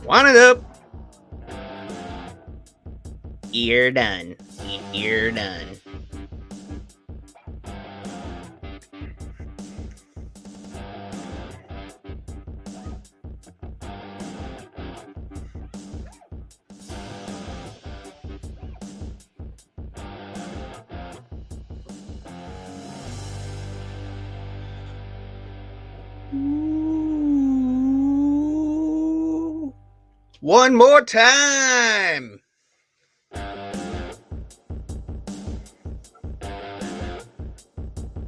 Want it up. You're done. You're done. Ooh. One more time.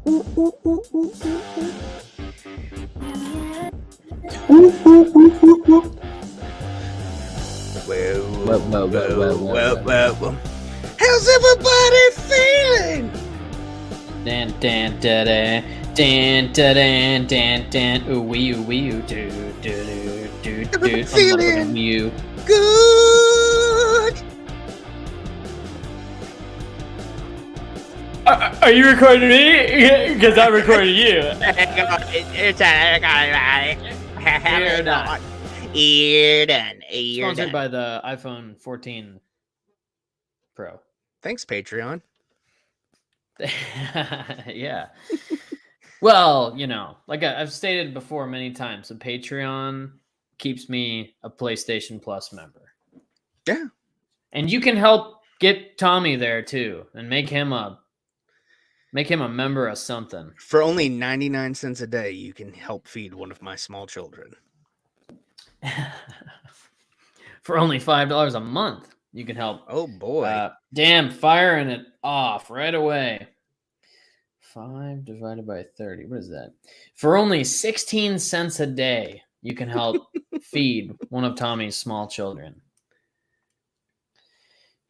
Ooh, ooh, ooh, ooh, ooh. Well. How's everybody feeling? Dan dan da da dan da dan dan dan ooh wee ooh do do do do. Feeling you. Good. Are you recording me? Because I recorded you. You're done. You're done. You're Sponsored done. by the iPhone 14 Pro. Thanks, Patreon. Yeah. Well, you know, like I've stated before many times, a Patreon keeps me a PlayStation Plus member. Yeah. And you can help get Tommy there too and make him a member of something. For only 99 cents a day, you can help feed one of my small children. For only $5 a month, you can help. Oh boy. Damn, firing it off right away. 5 divided by 30. What is that? For only 16 cents a day, you can help feed one of Tommy's small children.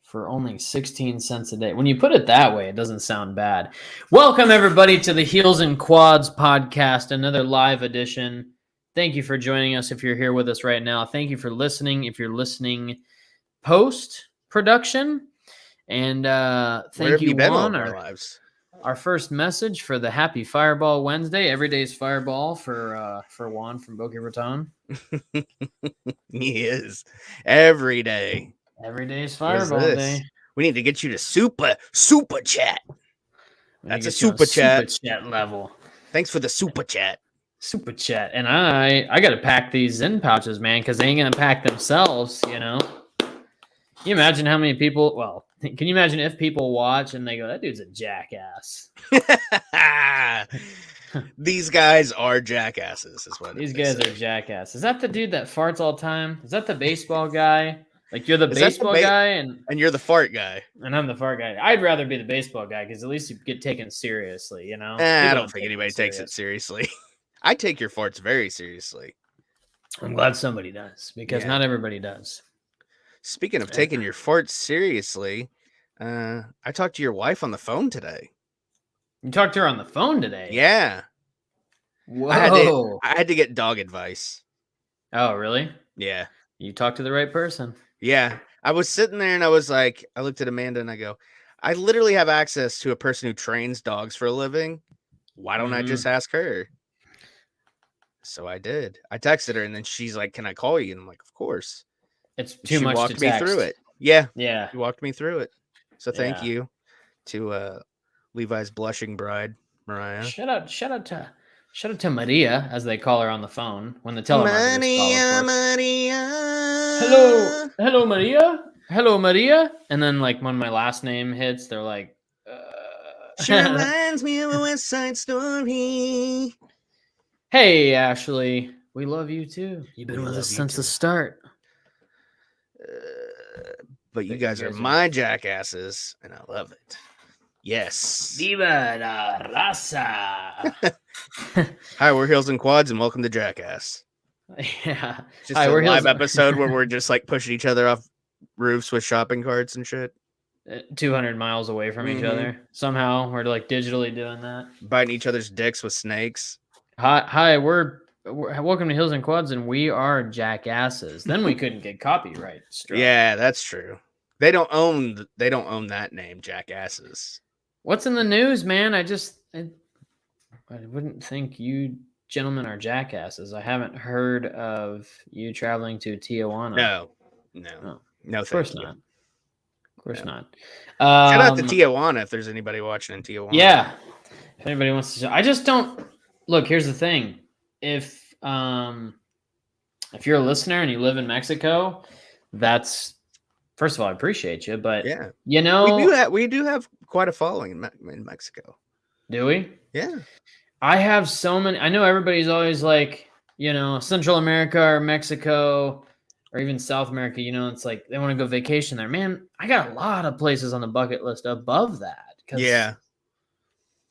For only 16 cents a day. When you put it that way, it doesn't sound bad. Welcome, everybody, to the Heels and Quads podcast, another live edition. Thank you for joining us if you're here with us right now. Thank you for listening if you're listening post-production. And thank you, Juan, our lives? Our first message for the Happy Fireball Wednesday. Every day's Fireball for Juan from Boca Raton. He is. Every day. Every day's Fireball Day. We need to get you to super chat. That's a super chat. Super chat level. Thanks for the super chat. Super chat. And I got to pack these Zen pouches, man, because they ain't going to pack themselves, you know. Can you imagine how many people, well, can you imagine if people watch and they go, that dude's a jackass? These guys are jackasses, is what these guys are jackasses. Is that the dude that farts all the time? Is that the baseball guy? Like you're the baseball guy and you're the fart guy. And I'm the fart guy. I'd rather be the baseball guy because at least you get taken seriously, you know? I don't think anybody takes it seriously. I take your farts very seriously. I'm glad somebody does because not everybody does. Speaking of taking your farts seriously, I talked to your wife on the phone today. You talked to her on the phone today? Yeah. Whoa. I had to get dog advice. Oh, really? Yeah. You talked to the right person. Yeah. I was sitting there and I was like, I looked at Amanda and I go, I literally have access to a person who trains dogs for a living. Why don't I just ask her? So I did. I texted her and then she's like, can I call you? And I'm like, of course. It's too much to text. She walked me through it. Yeah. Yeah. She walked me through it. So thank you to Levi's blushing bride, Mariah. Shout out to Maria, as they call her on the phone when the telemarketers Maria. Hello, Maria. Hello, Maria. And then, like, when my last name hits, they're like, She reminds me of a West Side Story. Hey, Ashley. We love you, too. You've been with us since the start. But you guys are my jackasses, and I love it. Yes. Viva la raza. Hi, we're Heels and Quads, and welcome to Jackass. Yeah. Just Hi, a we're live Heels- episode where we're just like pushing each other off roofs with shopping carts and shit. 200 miles away from each Mhm. other. Somehow we're like digitally doing that. Biting each other's dicks with snakes. Hi, we're welcome to Hills and Quads, and we are jackasses. Then we couldn't get copyright struck. Yeah, that's true. They don't own that name, jackasses. What's in the news, man? I wouldn't think you gentlemen are jackasses. I haven't heard of you traveling to Tijuana. No. Oh, No, of course thank you. not. Of course No. not. Shout out to Tijuana if there's anybody watching in Tijuana. Yeah. If anybody wants to, I just don't look. Here's the thing: if you're a listener and you live in Mexico, that's first of all, I appreciate you, but Yeah. you know, We do have quite a following in Mexico. do we? Yeah. I have so many. I know everybody's always like, Central America or Mexico or even South America. It's like they want to go vacation there. Man, I got a lot of places on the bucket list above that. Yeah.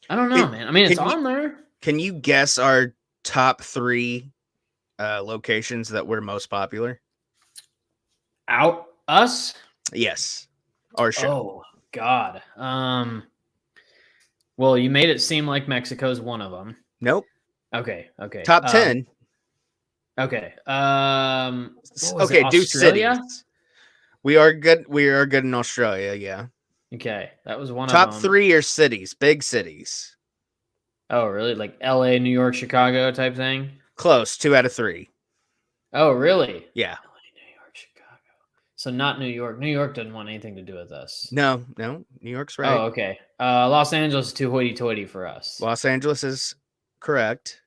I don't know, man. I mean, it's can you- on there. Can you guess our top 3 locations that were most popular? Out us? Yes. Our show. Oh God. Well, you made it seem like Mexico's one of them. Nope. Okay. Top 10. Okay. Okay, do Australia? cities. We are good in Australia, yeah. Okay, that was one Top of them. 3 are cities, big cities. Oh, really? Like LA, New York, Chicago type thing? Close, 2 out of 3. Oh, really? Yeah. LA, New York, Chicago. So not New York. New York doesn't want anything to do with us. No, New York's right. Oh, okay. Los Angeles is too hoity-toity for us. Los Angeles is correct.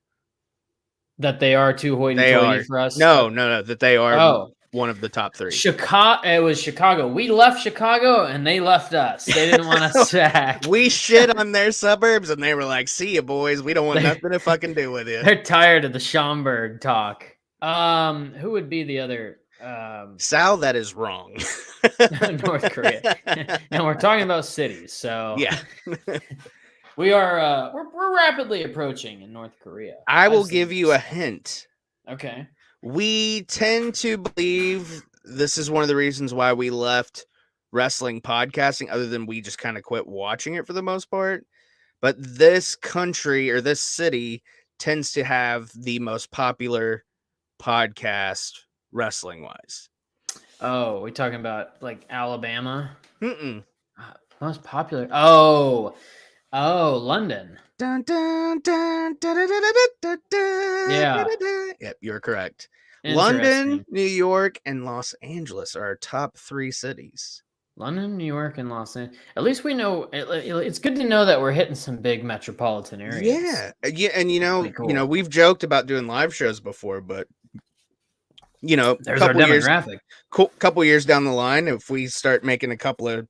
That they are too hoity-toity for us? No, that they are Oh. one of the top 3. Chicago. It was Chicago. We left Chicago and they left us. They didn't want us back. We shit on their suburbs and they were like, "See you, boys. We don't want nothing to fucking do with you." They're tired of the Schaumburg talk. Who would be the other? Sal, that is wrong. North Korea. And we're talking about cities, so Yeah. we are. We're rapidly approaching in North Korea. I will give you a hint. Okay. We tend to believe this is one of the reasons why we left wrestling podcasting, other than we just kind of quit watching it for the most part. But this country or this city tends to have the most popular podcast wrestling wise. Oh, we talking about like Alabama? Mm-mm. Most popular. Oh, London. Dun, dun, dun, dun, dun, dun, dun, dun, Yeah. dun, dun. Yep, you're correct. London, Interesting. New York, and Los Angeles are our top 3 cities. London, New York, and Los Angeles. At least we know. It's good to know that we're hitting some big metropolitan areas. Yeah, and Pretty cool. we've joked about doing live shows before, but There's our demographic. Couple years down the line, if we start making a couple of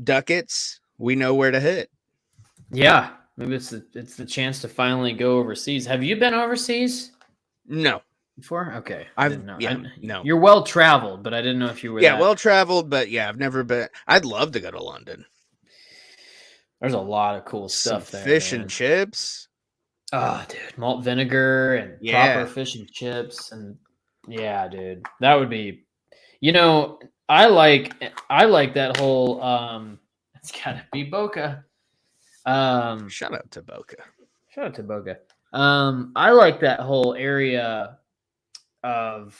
ducats, we know where to hit. Yeah, maybe it's the chance to finally go overseas. Have you been overseas No, before? Okay, no. You're well traveled, but I didn't know if you were. Yeah, well traveled, but yeah, I've never been. I'd love to go to London. There's a lot of cool stuff Some there. fish man. and chips. Oh, dude, malt vinegar and Yeah. proper fish and chips, and yeah, dude, that would be. I like that whole. It's gotta be Boca. Shout out to Boca. Shout out to Boca. I like that whole area of,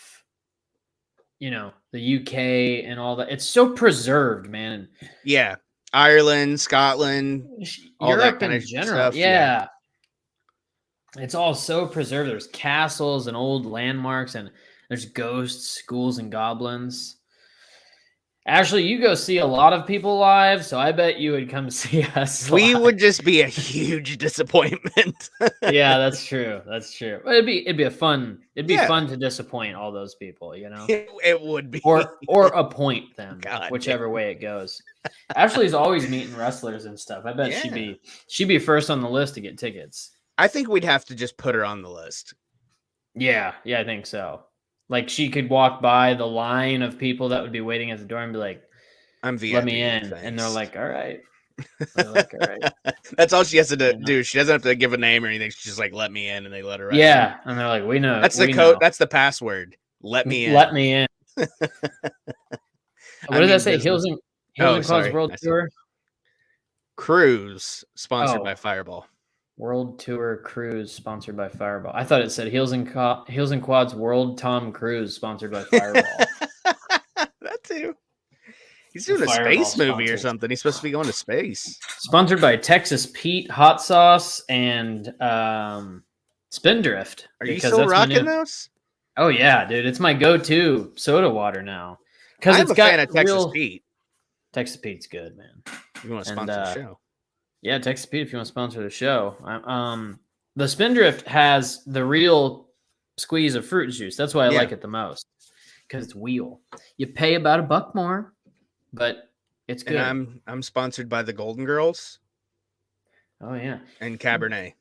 the UK and all that. It's so preserved, man. Yeah, Ireland, Scotland, all that Europe kind in of general. stuff, Yeah. It's all so preserved. There's castles and old landmarks, and there's ghosts, ghouls, and goblins. Ashley, you go see a lot of people live, so I bet you would come see us. We live. would just be a huge disappointment. Yeah, that's true. That's true. But it'd be fun Yeah. fun to disappoint all those people, It would be. or appoint them, God whichever way it goes. Ashley's always meeting wrestlers and stuff. I bet Yeah. she'd be first on the list to get tickets. I think we'd have to just put her on the list. Yeah, I think so. Like she could walk by the line of people that would be waiting at the door and be like, I'm VIP. "Let me in," thanks. and they're like, "All right." They're like, all right. That's all she has to You know? do. She doesn't have to give a name or anything. She's just like, let me in, and they let her right in. Yeah, and they're like, we know. That's the we code. know. That's the password. Let me in. Let me in. What did I say? business. Hills and Quads sorry. World Tour? Cruise sponsored by Oh. Fireball. World Tour Cruise sponsored by Fireball. I thought it said Heels and Quads World Tom Cruise sponsored by Fireball. That too. He's doing a Fireball space movie or sponsors. something. He's supposed to be going to space. Sponsored by Texas Pete Hot Sauce and Spindrift. Are you because still that's my rocking new- those? Oh yeah, dude, it's my go-to soda water now. Because I'm it's a got fan of Texas real... Pete. Texas Pete's good, man. You want to And, sponsor the show? Yeah, Texas Pete, if you want to sponsor the show. The Spindrift has the real squeeze of fruit juice. That's why I like it the most, because it's wheel. You pay about $1 more, but it's good. And I'm sponsored by the Golden Girls. Oh yeah, and Cabernet.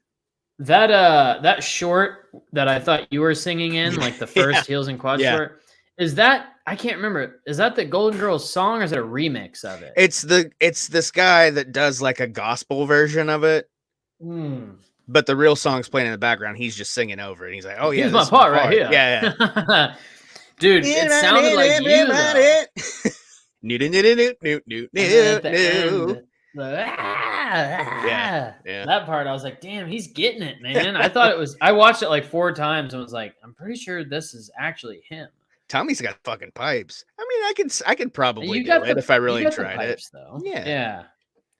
That short that I thought you were singing in, like the first Heels and Quads short, is that, I can't remember. Is that the Golden Girls song or is it a remix of it? It's this guy that does like a gospel version of it. But the real song's playing in the background. He's just singing over it. He's like, "Oh yeah, here's my part right here." Yeah. Dude, it sounded like you though. Yeah. That part, I was like, damn, he's getting it, man. I thought it was. I watched it like 4 times and was like, I'm pretty sure this is actually him. Tommy's got fucking pipes. I mean, I could probably do it if I really tried pipes, it. Though. Yeah. Yeah.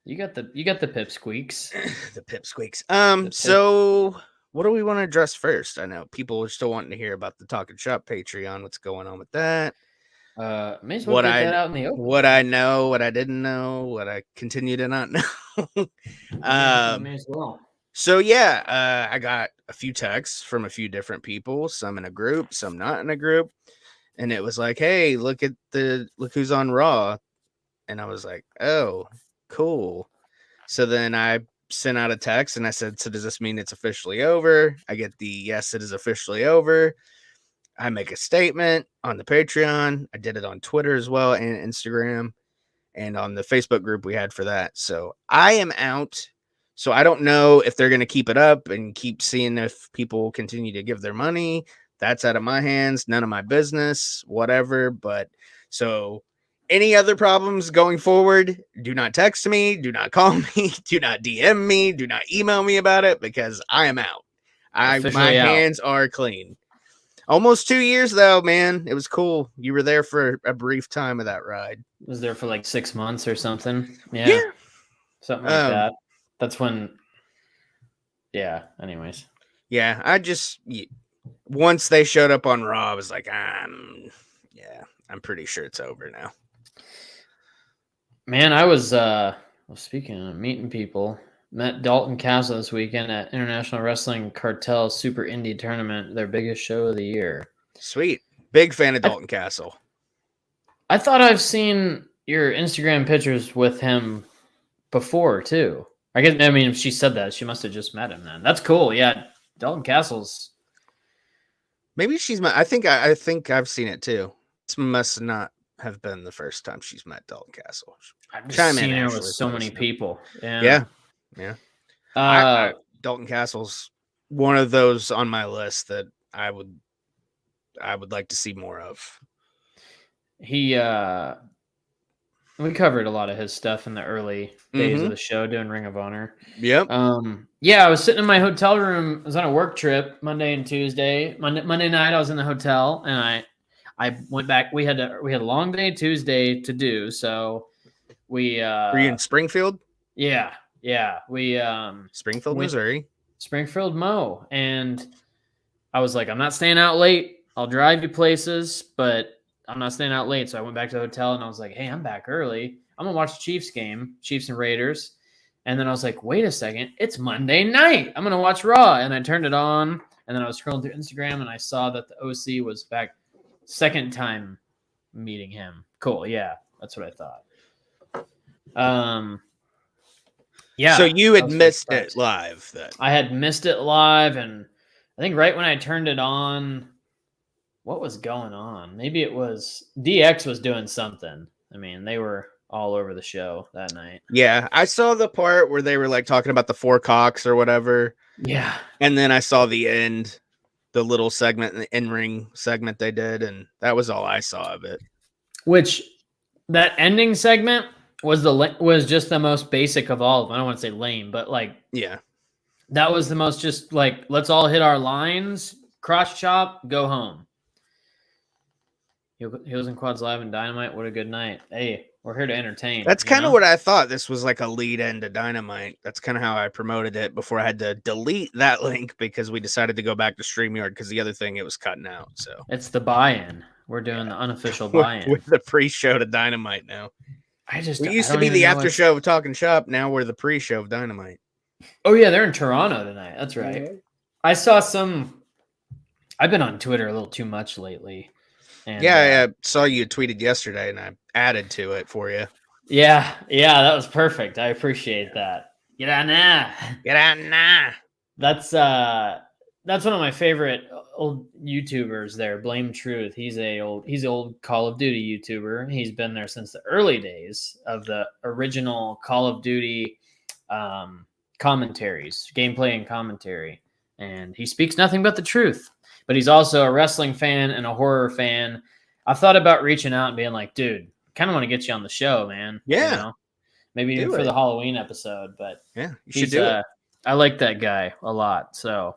You got the pipsqueaks. The pipsqueaks. So what do we want to address first? I know people are still wanting to hear about the Talking Shop Patreon. What's going on with that? May as well get that out in the open. What I know, what I didn't know, what I continue to not know. May as well. So yeah, I got a few texts from a few different people, some in a group, some not in a group. And it was like, hey, look who's on Raw. And I was like, oh, cool. So then I sent out a text and I said, so does this mean it's officially over? I get the yes, it is officially over. I make a statement on the Patreon. I did it on Twitter as well and Instagram and on the Facebook group we had for that. So I am out. So I don't know if they're going to keep it up and keep seeing if people continue to give their money. That's out of my hands. None of my business, whatever. But so any other problems going forward, do not text me. Do not call me. Do not DM me. Do not email me about it because I am out. My hands are clean. Almost 2 years though, man. It was cool. You were there for a brief time of that ride. I was there for like 6 months or something. Yeah. Something like that. That's when. Yeah. Anyways. Yeah. Once they showed up on Raw, I was like, I'm pretty sure it's over now. Man, I was speaking of meeting people. Met Dalton Castle this weekend at International Wrestling Cartel Super Indie Tournament, their biggest show of the year. Sweet. Big fan of Dalton Castle. I thought I've seen your Instagram pictures with him before, too. I mean, if she said that, she must have just met him then. That's cool. Yeah, Dalton Castle's... Maybe she's met... I think I've seen it, too. This must not have been the first time she's met Dalton Castle. I've just seen her with so many people. Yeah. Dalton Castle's one of those on my list that I would like to see more of. We covered a lot of his stuff in the early days of the show doing Ring of Honor. Yep. Yeah, I was sitting in my hotel room. I was on a work trip Monday and Tuesday. Monday night I was in the hotel and I went back. We had a long day Tuesday to do, so we were you in Springfield? Yeah. We Springfield, Missouri. Springfield, Mo. And I was like, I'm not staying out late. I'll drive you places, but I'm not staying out late. So I went back to the hotel and I was like, hey, I'm back early. I'm gonna watch the Chiefs game, Chiefs and Raiders. And then I was like, wait a second, it's Monday night. I'm gonna watch Raw. And I turned it on and then I was scrolling through Instagram and I saw that the OC was back. Second time meeting him. Cool. Yeah, that's what I thought. Yeah. So you had missed it live then. I had missed it live, and I think right when I turned it on, what was going on? Maybe it was DX was doing something. I mean, they were all over the show that night. Yeah, I saw the part where they were like talking about the four cocks or whatever. Yeah. And then I saw the end, the little segment, the in-ring segment they did, and that was all I saw of it. Which that ending segment was just the most basic of all of them. I don't want to say lame, but like Yeah. that was the most just like, let's all hit our lines, cross chop, go home. Heels and Quads Live and Dynamite. What a good night. Hey, we're here to entertain. That's kind of what I thought. This was like a lead end to Dynamite. That's kind of how I promoted it before I had to delete that link because we decided to go back to StreamYard because the other thing it was cutting out. So it's the buy-in. We're doing the unofficial buy-in. With the pre-show to Dynamite now. We used to be the after show of Talking Shop. Now we're the pre-show of Dynamite. Oh, yeah. They're in Toronto tonight. That's right. Mm-hmm. I saw I've been on Twitter a little too much lately. And, I saw you tweeted yesterday, and I added to it for you. Yeah, that was perfect. I appreciate that. Get on now. That's one of my favorite old YouTubers there. Blame Truth. He's an old Call of Duty YouTuber. He's been there since the early days of the original Call of Duty commentaries, gameplay and commentary. And he speaks nothing but the truth. But he's also a wrestling fan and a horror fan. I thought about reaching out and being like, dude, kind of want to get you on the show, man. Yeah. You know? Maybe even for the Halloween episode. But yeah, you should do it. I like that guy a lot. So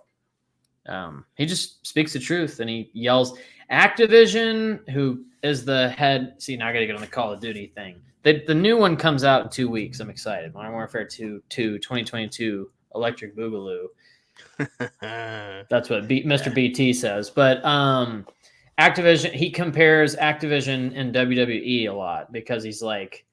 he just speaks the truth and he yells. Activision, who is the head. See, now I got to get on the Call of Duty thing. The new one comes out in 2 weeks. I'm excited. Modern Warfare 2 2022 Electric Boogaloo. That's what Mr. BT says. But Activision, he compares Activision and WWE a lot because he's like,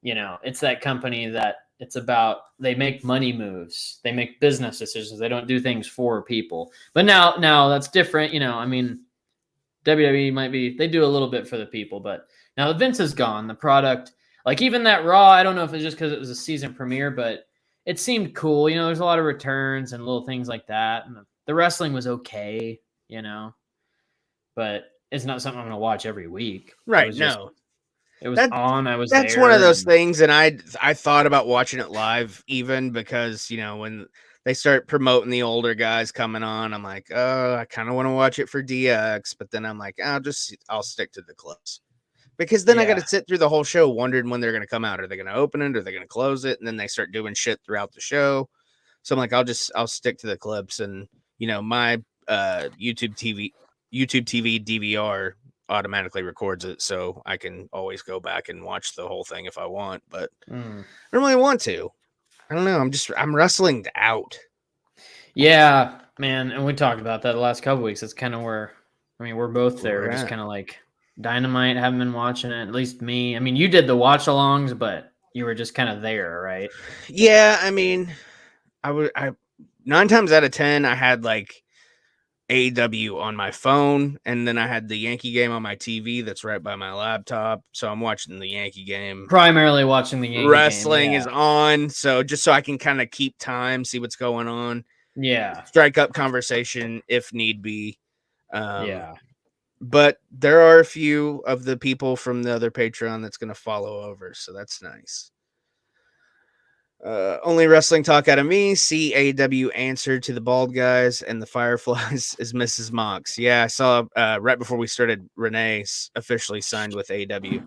it's that company that it's about, they make money moves, they make business decisions, they don't do things for people. But now that's different. WWE they do a little bit for the people, but now that Vince is gone, the product, like even that Raw, I don't know if it's just because it was a season premiere, but it seemed cool. There's a lot of returns and little things like that. And the wrestling was okay, but it's not something I'm going to watch every week. Right. It was on. I was That's there, one of those things. And I thought about watching it live even because, when they start promoting the older guys coming on, I'm like, oh, I kind of want to watch it for DX. But then I'm like, I'll stick to the clips. Because then I got to sit through the whole show wondering when they're going to come out. Are they going to open it? Are they going to close it? And then they start doing shit throughout the show. So I'm like, I'll stick to the clips. And, my YouTube TV DVR automatically records it. So I can always go back and watch the whole thing if I want. But I don't really want to. I don't know. I'm wrestling out. Yeah, man. And we talked about that the last couple weeks. That's kind of where, we're both there. We're just kind of like, Dynamite, haven't been watching it, at least me. You did the watch alongs, but you were just kind of there, right? Yeah, I 9 times out of 10 I had like AEW on my phone, and then I had the Yankee game on my TV that's right by my laptop, so I'm watching the Yankee game. Primarily watching the Yankee wrestling game, is on, so just so I can kind of keep time, see what's going on. Yeah. Strike up conversation if need be. But there are a few of the people from the other Patreon that's going to follow over, so that's nice. Only wrestling talk out of me. CAW answer to the bald guys and the Fireflies is Mrs. Mox. Yeah, I saw right before we started, Renee officially signed with AW.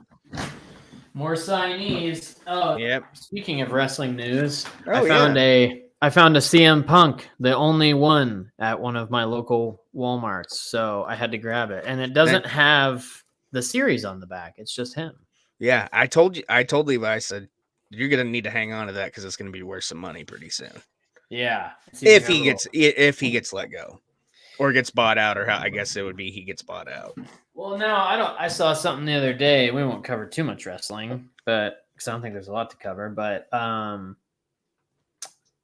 More signees. Oh, yep. Speaking of wrestling news, I found a CM Punk, the only one at one of my local Walmarts. So I had to grab it. And it doesn't have the series on the back. It's just him. Yeah, I told Levi, I said, you're going to need to hang on to that because it's going to be worth some money pretty soon. Yeah. If he gets let go or gets bought out, or how I guess it would be he gets bought out. Well, no, I saw something the other day. We won't cover too much wrestling, but because I don't think there's a lot to cover, but I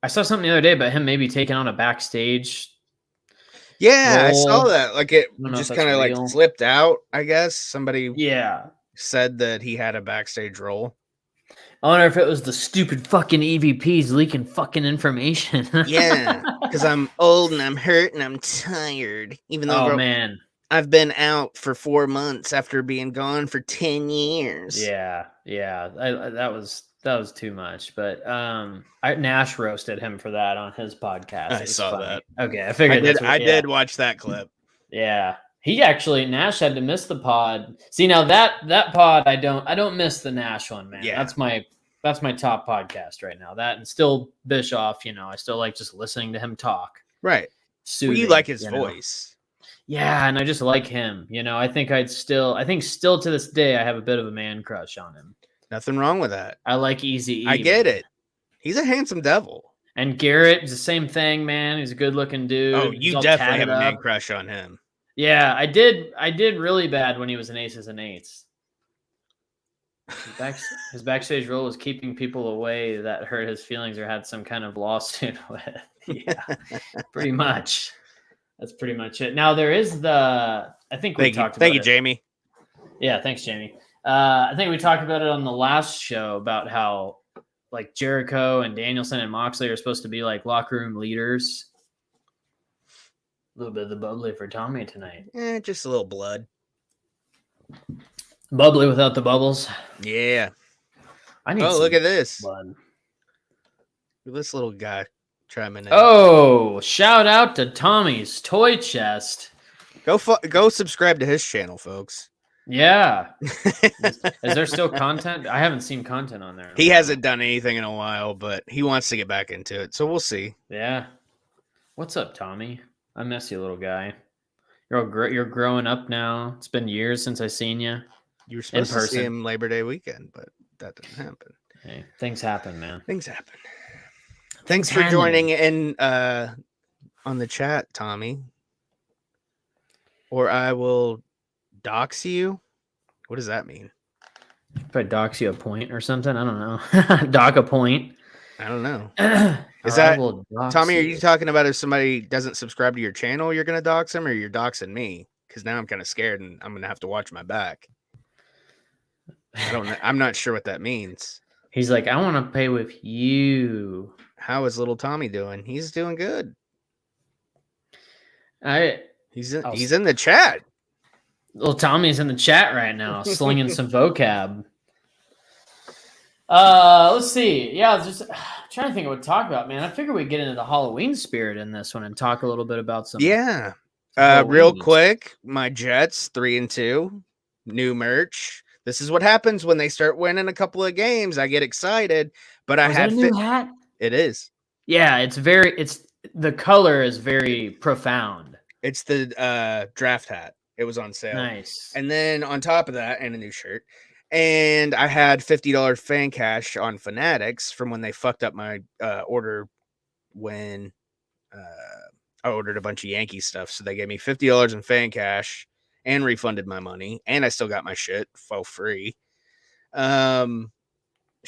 saw something the other day about him maybe taking on a backstage. Yeah, role. I saw that. Like it just kind of like slipped out, I guess. Somebody said that he had a backstage role. I wonder if it was the stupid fucking EVPs leaking fucking information. Yeah, because I'm old and I'm hurt and I'm tired. Even though, man, I've been out for 4 months after being gone for 10 years. Yeah. That was too much. But Nash roasted him for that on his podcast. I saw funny. that. Okay, I figured I did watch that clip. Yeah. Nash had to miss the pod. See, now that pod I don't miss the Nash one, man. Yeah. That's my top podcast right now. That and still Bischoff, I still like just listening to him talk. Right. Soothing, you like his voice. Yeah, and I just like him. I think still to this day I have a bit of a man crush on him. Nothing wrong with that. I like Eazy-E. I get it. He's a handsome devil. And Garrett is the same thing, man. He's a good-looking dude. Oh, you definitely have a man crush on him. Yeah, I did really bad when he was in Aces and Eights. His backstage role was keeping people away that hurt his feelings or had some kind of lawsuit with. Yeah, pretty much. That's pretty much it. Now there is I think we talked about it. Thank you, Jamie. Yeah, thanks, Jamie. I think we talked about it on the last show about how like Jericho and Danielson and Moxley are supposed to be like locker room leaders. A little bit of the bubbly for Tommy tonight. Just a little blood. Bubbly without the bubbles. Yeah. Look at this. Blood. This little guy chiming in. Oh, shout out to Tommy's Toy Chest. Go subscribe to his channel, folks. Yeah. Is there still content? I haven't seen content on there. He hasn't done anything in a while, but he wants to get back into it. So we'll see. Yeah. What's up, Tommy? I miss you, little guy. You're growing up now. It's been years since I seen you. You were supposed to see him Labor Day weekend, but that didn't happen. Hey, things happen, man. Things happen. Thanks for joining in on the chat, Tommy. Or I will dox you. What does that mean? If I dox you a point or something, I don't know. Dock a point. I don't know. Is that Tommy? Are you talking about if somebody doesn't subscribe to your channel, you're gonna dox them, or you're doxing me? Because now I'm kind of scared and I'm gonna have to watch my back. I'm not sure what that means. He's like, I want to play with you. How is little Tommy doing? He's doing good. He's in the chat. Little Tommy's in the chat right now, slinging some vocab. Let's see. Yeah, just trying to think of what to talk about, man. I figured we'd get into the Halloween spirit in this one and talk a little bit about some. Yeah. Real quick, my Jets 3-2, new merch. This is what happens when they start winning a couple of games. I get excited, but I had a new hat. It is. Yeah, the color is very profound. It's the draft hat. It was on sale. Nice. And then on top of that, and a new shirt. And I had $50 fan cash on Fanatics from when they fucked up my order when I ordered a bunch of Yankee stuff. So they gave me $50 in fan cash and refunded my money. And I still got my shit for free. Shout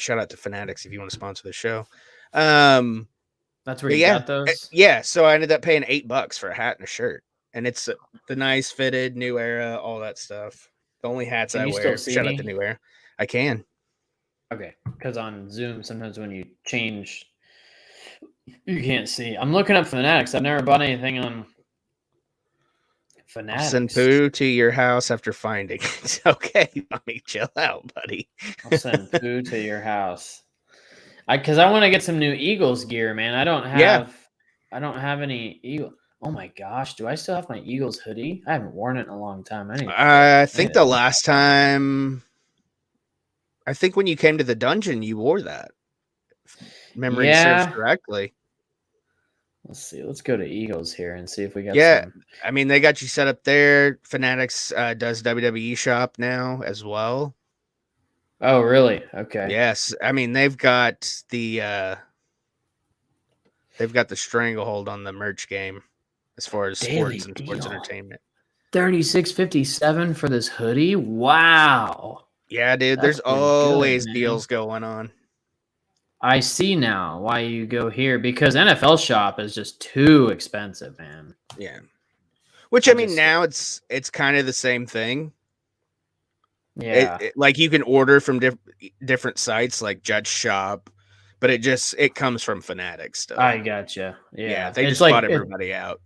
out to Fanatics if you want to sponsor the show. That's where you got those? Yeah. So I ended up paying $8 for a hat and a shirt. And it's the nice fitted, New Era, all that stuff. The only hats I wear. Shout out to New Era. I can. Okay. Because on Zoom, sometimes when you change, you can't see. I'm looking up Fanatics. I've never bought anything on Fanatics. I'll send poo to your house after finding it. Okay, mommy, chill out, buddy. I'll send poo to your house. Because I want to get some new Eagles gear, man. I don't have any Eagle. Oh my gosh, do I still have my Eagles hoodie? I haven't worn it in a long time. I think the last time, I think when you came to the dungeon, you wore that. Memory serves correctly. Let's see. Let's go to Eagles here and see if we got some. I mean, they got you set up there. Fanatics does WWE shop now as well. Oh, really? Okay. Yes. I mean, they've got the stranglehold on the merch game as far as sports and sports entertainment. $36.57 for this hoodie. Wow. Yeah, dude. There's always deals going on. I see now why you go here, because NFL shop is just too expensive, man. Yeah. Which I mean, now it's kind of the same thing. Yeah. Like you can order from different sites like Judge Shop, but it comes from Fanatics stuff. I gotcha. Yeah. They just bought everybody out.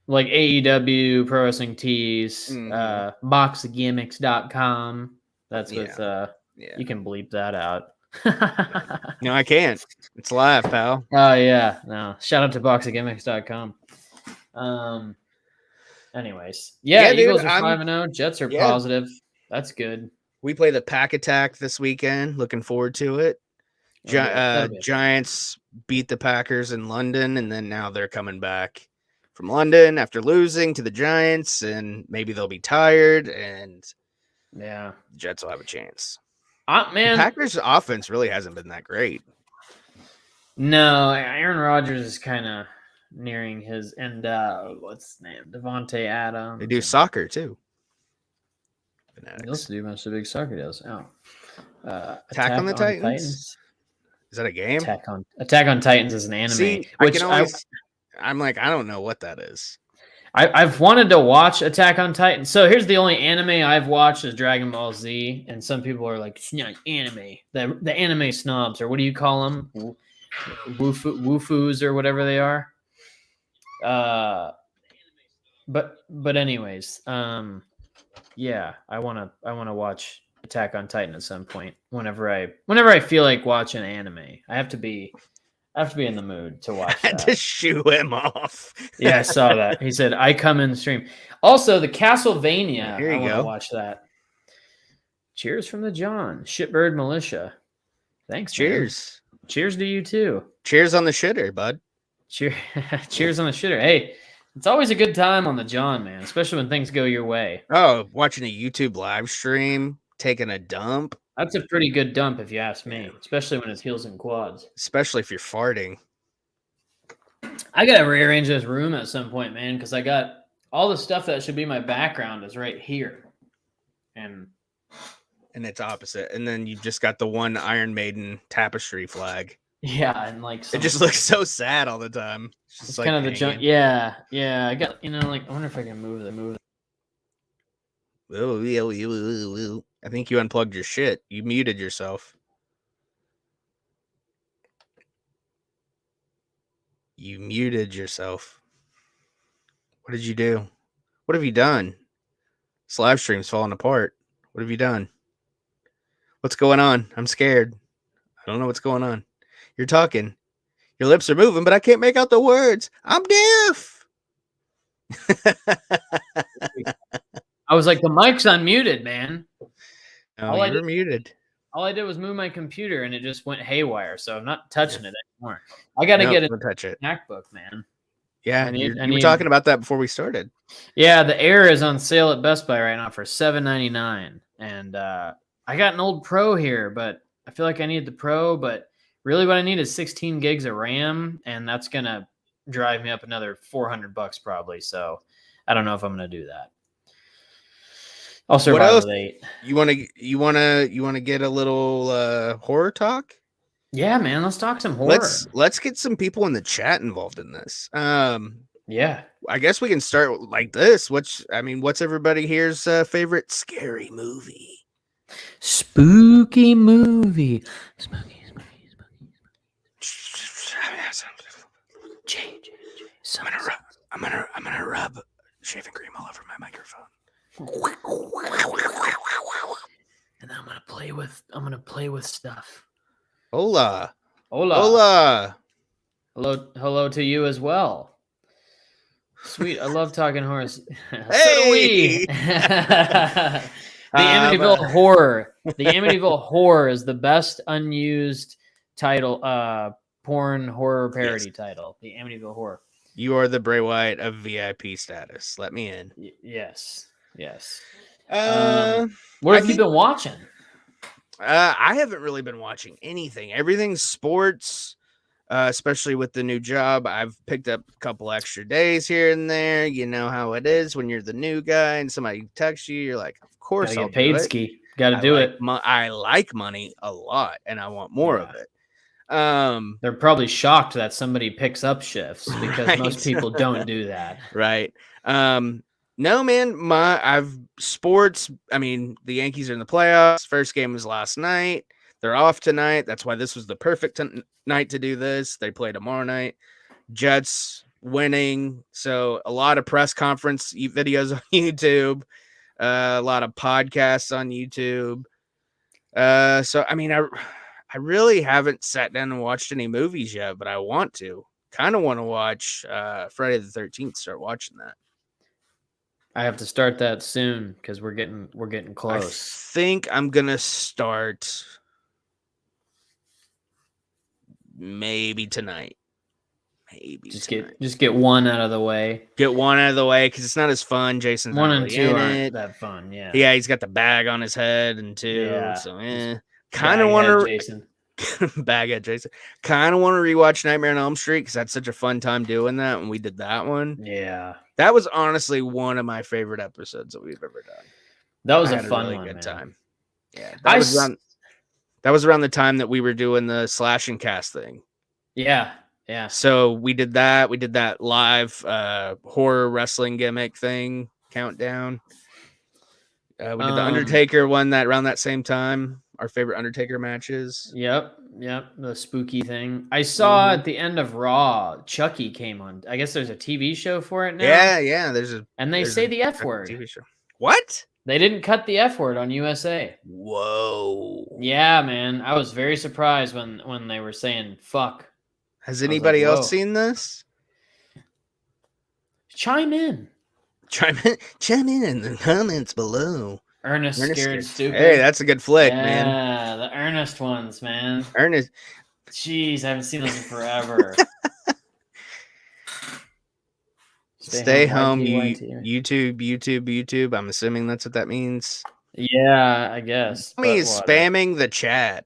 like AEW, Pro Wrestling Tees, boxofgimmicks.com. That's with you can bleep that out. No, I can't. It's live, pal. Oh yeah. No. Shout out to boxofgimmicks.com. Anyways. Yeah, Eagles dude, are 5-0. Jets are positive. That's good. We play the Pack Attack this weekend. Looking forward to it. Giants beat the Packers in London, and then now they're coming back from London after losing to the Giants, and maybe they'll be tired, and the Jets will have a chance. Man, the Packers' offense really hasn't been that great. No, Aaron Rodgers is kind of nearing his end. What's his name? Devontae Adams. They do soccer too. They also do a bunch of big soccer deals. Oh, Attack on the Titans. Is that a game? Attack on Titans is an anime. See, I'm like, I don't know what that is. I've wanted to watch Attack on Titan. So here's the only anime I've watched is Dragon Ball Z, and some people are like, it's not anime. The anime snobs, or what do you call them? Woofus or whatever they are. But anyways, yeah, I wanna watch Attack on Titan at some point. Whenever I feel like watching anime, I have to be in the mood to watch that. To shoo him off. Yeah, I saw that. He said, I come in the stream. Also, the Castlevania. Here you I go. want to watch that. Cheers from the John. Shitbird Militia. Thanks, Cheers. Man. Cheers to you, too. Cheers on the shitter, bud. Cheers on the shitter. Hey, it's always a good time on the John, man, especially when things go your way. Oh, watching a YouTube live stream, taking a dump. That's a pretty good dump, if you ask me, especially when it's heels and quads. Especially if you're farting. I got to rearrange this room at some point, man, because I got all the stuff that should be my background is right here. And it's opposite. And then you just got the one Iron Maiden tapestry flag. Yeah, and like it just looks so sad all the time. It's like kind of the junk. Yeah. I got I wonder if I can move it. I think you unplugged your shit. You muted yourself. You muted yourself. What did you do? What have you done? This live stream's falling apart. What have you done? What's going on? I'm scared. I don't know what's going on. You're talking. Your lips are moving, but I can't make out the words. I'm deaf. I was like, the mic's unmuted, man. Oh, you're muted. All I did was move my computer, and it just went haywire. So I'm not touching it anymore. I got to get a MacBook, man. Yeah, you were talking about that before we started. Yeah, the Air is on sale at Best Buy right now for $7.99, and I got an old Pro here, but I feel like I need the Pro. But really, what I need is 16 gigs of RAM, and that's gonna drive me up another $400 probably. So I don't know if I'm gonna do that. I'll survive with 8. You want to get a little horror talk? Yeah, man, let's talk some horror. Let's get some people in the chat involved in this. Yeah, I guess we can start like this. What's everybody here's favorite scary movie? Spooky movie. Spooky. I'm gonna rub shaving cream all over my microphone. And then I'm gonna play with stuff. Hola. Hello to you as well. Sweet. I love talking horror. Hey! The Amityville Horror. The Amityville Horror is the best unused title, porn horror parody title. The Amityville Horror. You are the Bray Wyatt of VIP status. Let me in. Yes. What have you been watching? I haven't really been watching anything. Everything's sports, especially with the new job. I've picked up a couple extra days here and there. You know how it is when you're the new guy and somebody texts you. You're like, of course I'll paid ski. Got to do it. I like money a lot, and I want more of it. They're probably shocked that somebody picks up shifts because most people don't do that. Right. No, man, sports. I mean, the Yankees are in the playoffs. First game was last night. They're off tonight. That's why this was the perfect night to do this. They play tomorrow night. Jets winning. So a lot of press conference videos on YouTube, a lot of podcasts on YouTube. So I mean, I really haven't sat down and watched any movies yet, but I want to. Kind of want to watch Friday the 13th. Start watching that. I have to start that soon because we're getting close. I think I'm gonna start maybe tonight. Maybe just get one out of the way. Get one out of the way because it's not as fun. Jason's one not and really two in aren't it. that fun. Yeah. Yeah, he's got the bag on his head and two. Yeah. So kind of want to Jason. bag at Jason. Kind of want to rewatch Nightmare on Elm Street because that's such a fun time doing that when we did that one. Yeah. That was honestly one of my favorite episodes that we've ever done. That was a fun really one, good man. Time. Yeah, that was around the time that we were doing the slash and cast thing. Yeah, yeah. So we did that. We did that live horror wrestling gimmick thing countdown. We did the Undertaker one that around that same time. Our favorite Undertaker matches. Yep. The spooky thing. I saw at the end of Raw, Chucky came on. I guess there's a TV show for it now. Yeah. They say the F word. TV show. What? They didn't cut the F word on USA. Whoa. Yeah, man. I was very surprised when they were saying fuck. Has anybody else seen this? Chime in in the comments below. Ernest Scared Stupid. Hey, that's a good flick, man. Yeah, the Ernest ones, man. Ernest. Jeez, I haven't seen those in forever. Stay home, YouTube. I'm assuming that's what that means. Yeah, I guess. I mean, he's spamming the chat.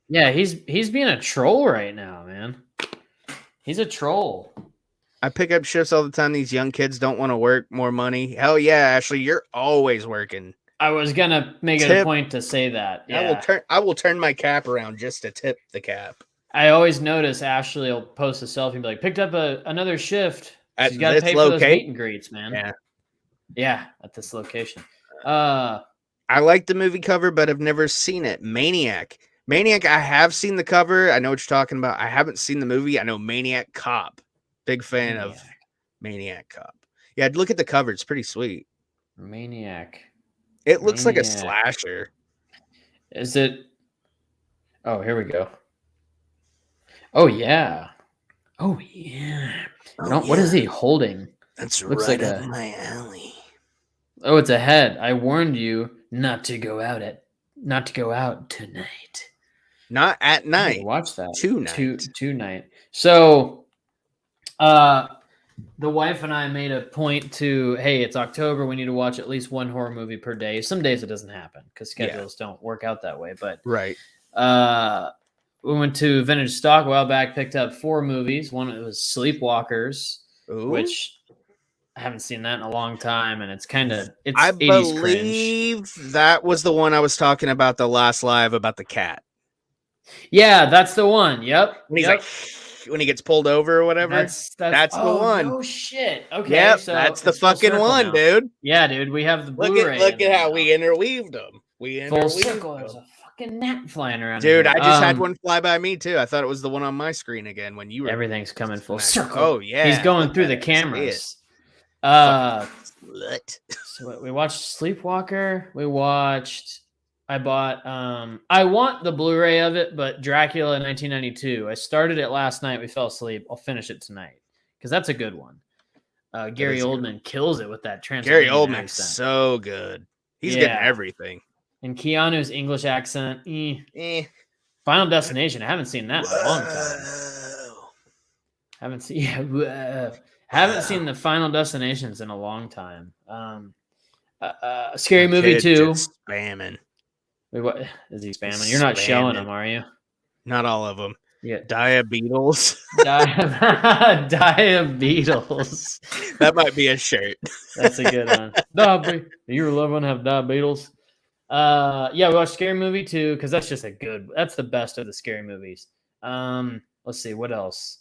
Yeah, he's being a troll right now, man. He's a troll. I pick up shifts all the time. These young kids don't want to work more money. Hell yeah, Ashley, you're always working. I was gonna make it a point to say that. Yeah. I will turn my cap around just to tip the cap. I always notice Ashley will post a selfie and be like, picked up another shift. She's got to pay for those meet and greets, man. Yeah, at this location. I like the movie cover, but I've never seen it. Maniac, I have seen the cover. I know what you're talking about. I haven't seen the movie. I know Maniac Cop. Big fan of Maniac Cop. Yeah, look at the cover. It's pretty sweet. Maniac. It looks like a slasher. Is it? Oh, here we go. Oh, yeah. Oh, yeah. What is he holding? That's looks right up my alley. Oh, it's a head. I warned you not to go out tonight. Not at night. Watch that. Tonight. So, the wife and I made a point to, hey, it's October. We need to watch at least one horror movie per day. Some days it doesn't happen because schedules don't work out that way. But right. We went to Vintage Stock a while back, picked up 4 movies. One was Sleepwalkers, which I haven't seen that in a long time, and it's I 80s believe cringe. That was the one I was talking about the last live about the cat. Yeah, that's the one. Yep. When he's like, when he gets pulled over or whatever. That's the one. Oh shit. Okay. Yep, so that's the fucking one, dude. Yeah, dude. We have the Blu-ray. Look at how we interweaved them. Full circle. There's a fucking gnat flying around. Dude, here. I just had one fly by me too. I thought it was the one on my screen again when you were. Everything's coming full circle. Oh yeah. He's going through the cameras. Slut. So we watched Sleepwalker. I want the Blu-ray of it, but Dracula 1992. I started it last night. We fell asleep. I'll finish it tonight because that's a good one. Gary Oldman kills it with that Transylvanian Gary Oldman's accent. So good. He's getting everything. And Keanu's English accent. Final Destination. I haven't seen that in a long time. Haven't seen the Final Destinations in a long time. Scary Movie 2. Spamming. Wait, what is he spamming? You're not showing them, are you? Not all of them. Yeah. Diabeetles. Diabeetles. That might be a shirt. That's a good one. Do your loved one have diabeetles? Yeah, we watched Scary Movie 2 because that's the best of the scary movies. Let's see, what else?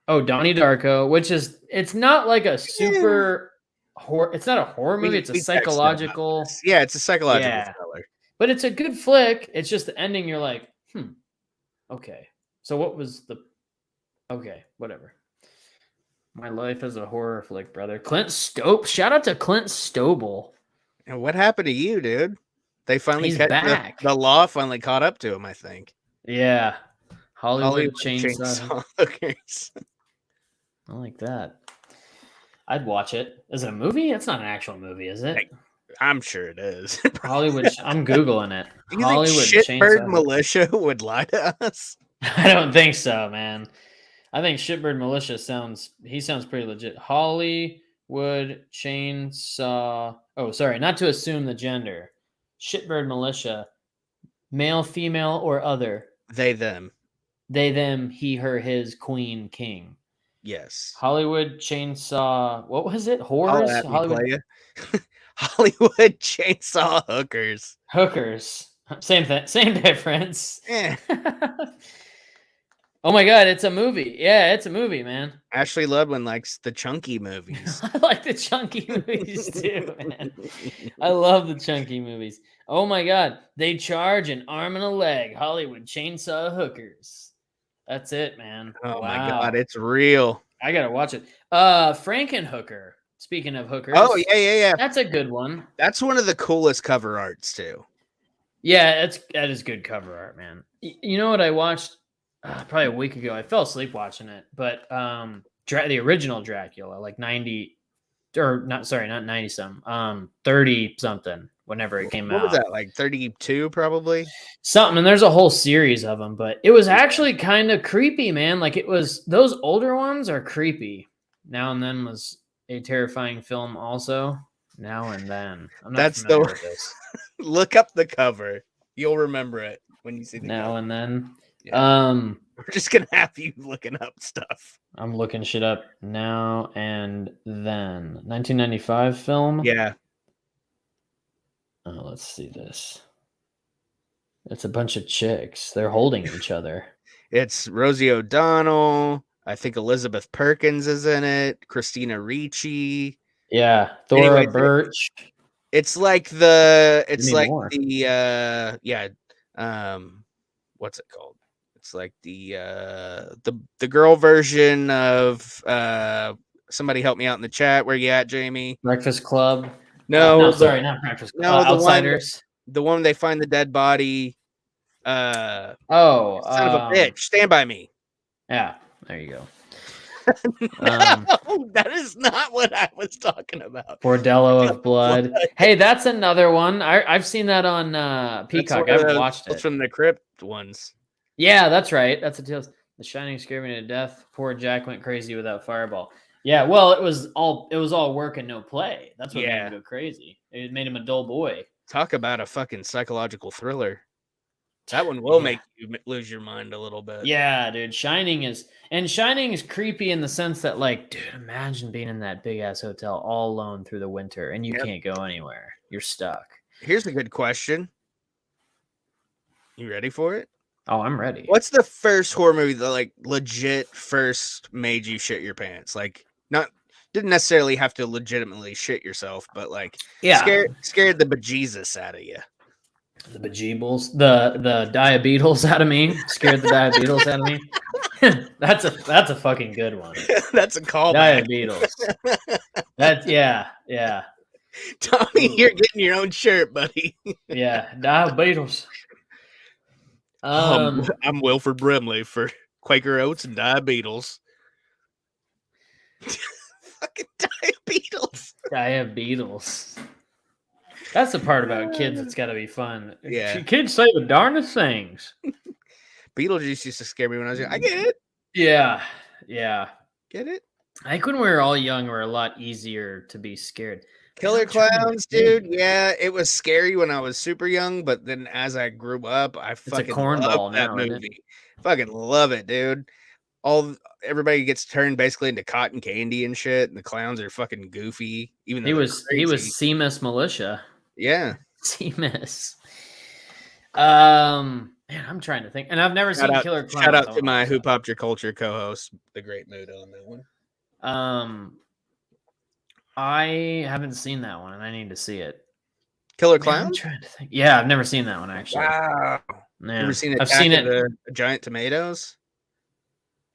Oh, Donnie Darko, it's not like a super horror. It's not a horror movie. It's a psychological. Yeah, it's a psychological thriller. But it's a good flick. It's just the ending. You're like, okay. So what was the? Okay, whatever. My life is a horror flick, brother. Clint Stope. Shout out to Clint Stoble. And what happened to you, dude? They finally He's back. the law finally caught up to him, I think. Yeah. Hollywood Chainsaw Hookers. I like that. I'd watch it. Is it a movie? It's not an actual movie, is it? I'm sure it is. Hollywood. I'm Googling it. You Hollywood think Shitbird Militia would lie to us? I don't think so, man. I think Shitbird Militia sounds pretty legit. Hollywood Chainsaw. Oh, sorry, not to assume the gender. Shitbird Militia, male, female, or other. They, them. They, them, he, her, his, queen, king. Yes. Hollywood Chainsaw. What was it? Horrors? Hollywood Chainsaw Hookers. Hookers. Same thing. Same difference. Yeah. Oh my God, it's a movie. Yeah, it's a movie, man. Ashley Ludwin likes the chunky movies. I like the chunky movies too, man. I love the chunky movies. Oh my God, they charge an arm and a leg. Hollywood Chainsaw Hookers. That's it, man. Oh wow. My God, it's real. I gotta watch it. Frankenhooker. Speaking of hookers. Oh yeah. That's a good one. That's one of the coolest cover arts too. Yeah, that is good cover art, man. You know what I watched? Probably a week ago. I fell asleep watching it, but the original Dracula, like 90 or not 90 something, 30 something whenever it came out. What was that, like 32 probably? Something, and there's a whole series of them, but it was actually kind of creepy, man. Like it was, those older ones are creepy. Now and Then was a terrifying film also. Now and Then. I'm not That's familiar with this. Look up the cover. You'll remember it when you see the Now cover. and Then. Yeah. We're just gonna have you looking up stuff. I'm looking shit up. Now and Then. 1995 film? Yeah. Oh, let's see this. It's a bunch of chicks. They're holding each other. It's Rosie O'Donnell. I think Elizabeth Perkins is in it. Christina Ricci. Yeah. Thora Birch. It's like what's it called? It's like the girl version of somebody help me out in the chat. Where you at, Jamie? Breakfast Club. No, sorry, not Breakfast Club. Outsiders. The one they find the dead body. Son of a bitch! Stand by Me. Yeah, there you go. No, that is not what I was talking about. Bordello of Blood. Hey, that's another one. I've seen that on Peacock. I've watched it. From the Crypt ones. Yeah, that's right. That's a tale. The Shining scared me to death. Poor Jack went crazy without Fireball. Yeah, well, it was all work and no play. That's what made him go crazy. It made him a dull boy. Talk about a fucking psychological thriller. That one will make you lose your mind a little bit. Yeah, dude. Shining is creepy in the sense that, like, dude, imagine being in that big ass hotel all alone through the winter and you can't go anywhere. You're stuck. Here's a good question. You ready for it? Oh, I'm ready. What's the first horror movie that, like, legit first made you shit your pants? Like, didn't necessarily have to legitimately shit yourself, but like, scared the bejesus out of you. The bejeebles, the diabetes out of me, scared the diabetes out of me. That's a fucking good one. That's a callback. Diabetes. That's yeah. Tommy, you're getting your own shirt, buddy. Yeah, diabetes. I'm Wilford Brimley for Quaker Oats and Diabetes. Fucking Diabetes. Diabetes. That's the part about kids that's got to be fun. Yeah. Kids say the darndest things. Beetlejuice used to scare me when I was young. I get it. Yeah. Get it? I think when we were all young, we were a lot easier to be scared. Killer Clowns, dude. Yeah, it was scary when I was super young, but then as I grew up, I fucking love that movie. Fucking love it, dude. Everybody gets turned basically into cotton candy and shit, and the clowns are fucking goofy. Even though he was Seamus Militia. Yeah, Seamus. Man, I'm trying to think, and I've never seen Killer Clowns. Shout out to my Who Popped Your Culture co-host, the Great Mood, on that one. I haven't seen that one, and I need to see it. Killer Clowns? I'm trying to think. Yeah, I've never seen that one actually. Wow. Yeah. Never seen it. I've seen it. The Giant Tomatoes.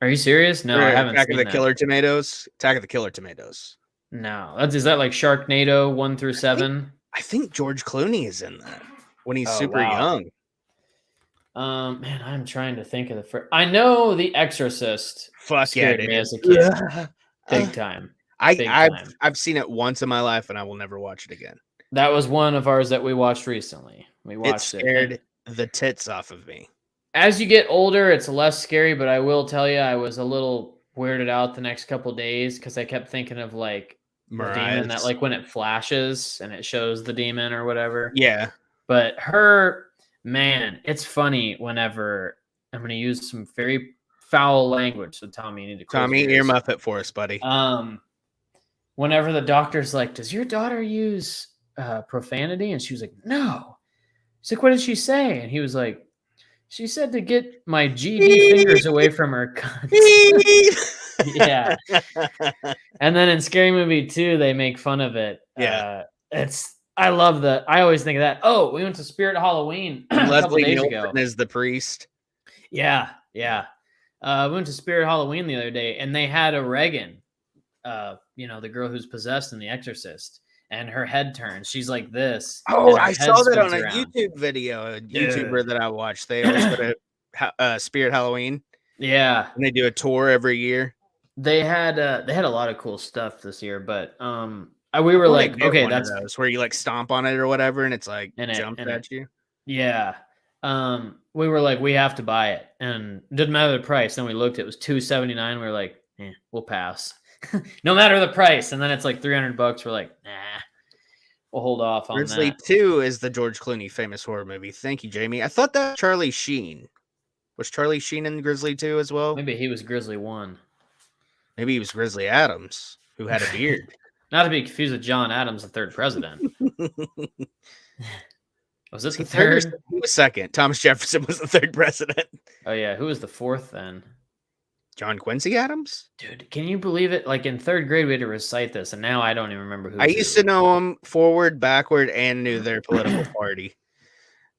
Are you serious? No, Or I haven't Attack of seen the that. Killer Tomatoes. Attack of the Killer Tomatoes. No, is that like Sharknado 1 through 7? I think George Clooney is in that when he's Oh, super wow. young. Man, I'm trying to think of the first. I know The Exorcist Fuck yeah, scared dude. me as a kid, big Uh, time. Big time. I've seen it once in my life, and I will never watch it again. That was one of ours that we watched recently. We It watched it. scared the tits off of me. As you get older, it's less scary, but I will tell you, I was a little weirded out the next couple days because I kept thinking of like the demon that, Mariah's. like, when it flashes and it shows the demon or whatever. Yeah. But her, man, it's funny whenever I'm going to use some very foul language. So Tommy, you need to close Tommy, your ears. earmuff it for us, buddy. Whenever the doctor's like, "Does your daughter use profanity?" And she was like, "No." He's like, "What did she say?" And he was like, "She said to get my GD fingers away from her cunt." Yeah. And then in Scary Movie 2, they make fun of it. Yeah. I love I always think of that. Oh, we went to Spirit Halloween a couple Leslie days Nielsen ago. is the priest. Yeah. We went to Spirit Halloween the other day, and they had a Regan, the girl who's possessed in The Exorcist, and her head turns. She's like this. Oh, and her I head saw that on spins a around. YouTube video, a Dude. YouTuber that I watched. They always go to Spirit Halloween. Yeah. And they do a tour every year. They had a lot of cool stuff this year, but we were like, okay, that's those where you like stomp on it or whatever, and it's like jumps at you. Yeah. We were like, we have to buy it, and it didn't matter the price. Then we looked, it was $279. We were like, we'll pass, no matter the price. And then it's like $300. We're like, nah, we'll hold off on Grizzly that. 2 is the George Clooney famous horror movie. Thank you, Jamie. I thought that was Charlie Sheen. Was Charlie Sheen in Grizzly 2 as well? Maybe he was Grizzly 1. Maybe he was Grizzly Adams, who had a beard. Not to be confused with John Adams, the third president. Was this the third? third? Who was second? Thomas Jefferson was the third president. Oh yeah, who was the fourth then? John Quincy Adams? Dude, can you believe it? Like in third grade, we had to recite this, and now I don't even remember who. I used to know them forward, backward, and knew their political party.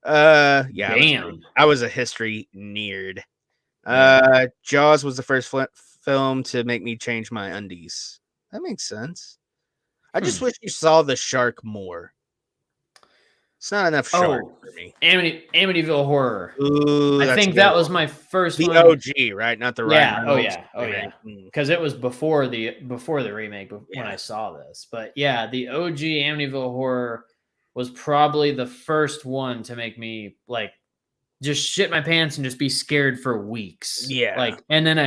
Yeah. Damn. I was a history nerd. Jaws was the first film to make me change my undies. That makes sense. I just wish you saw the shark more. It's not enough shark for me. Amityville Horror. Ooh, I think that was my first the one. OG, right? Not the Ryan Reynolds. Oh yeah. Because it was before the remake when I saw this. But yeah, the OG Amityville Horror was probably the first one to make me like just shit my pants and just be scared for weeks. Yeah. Like, and then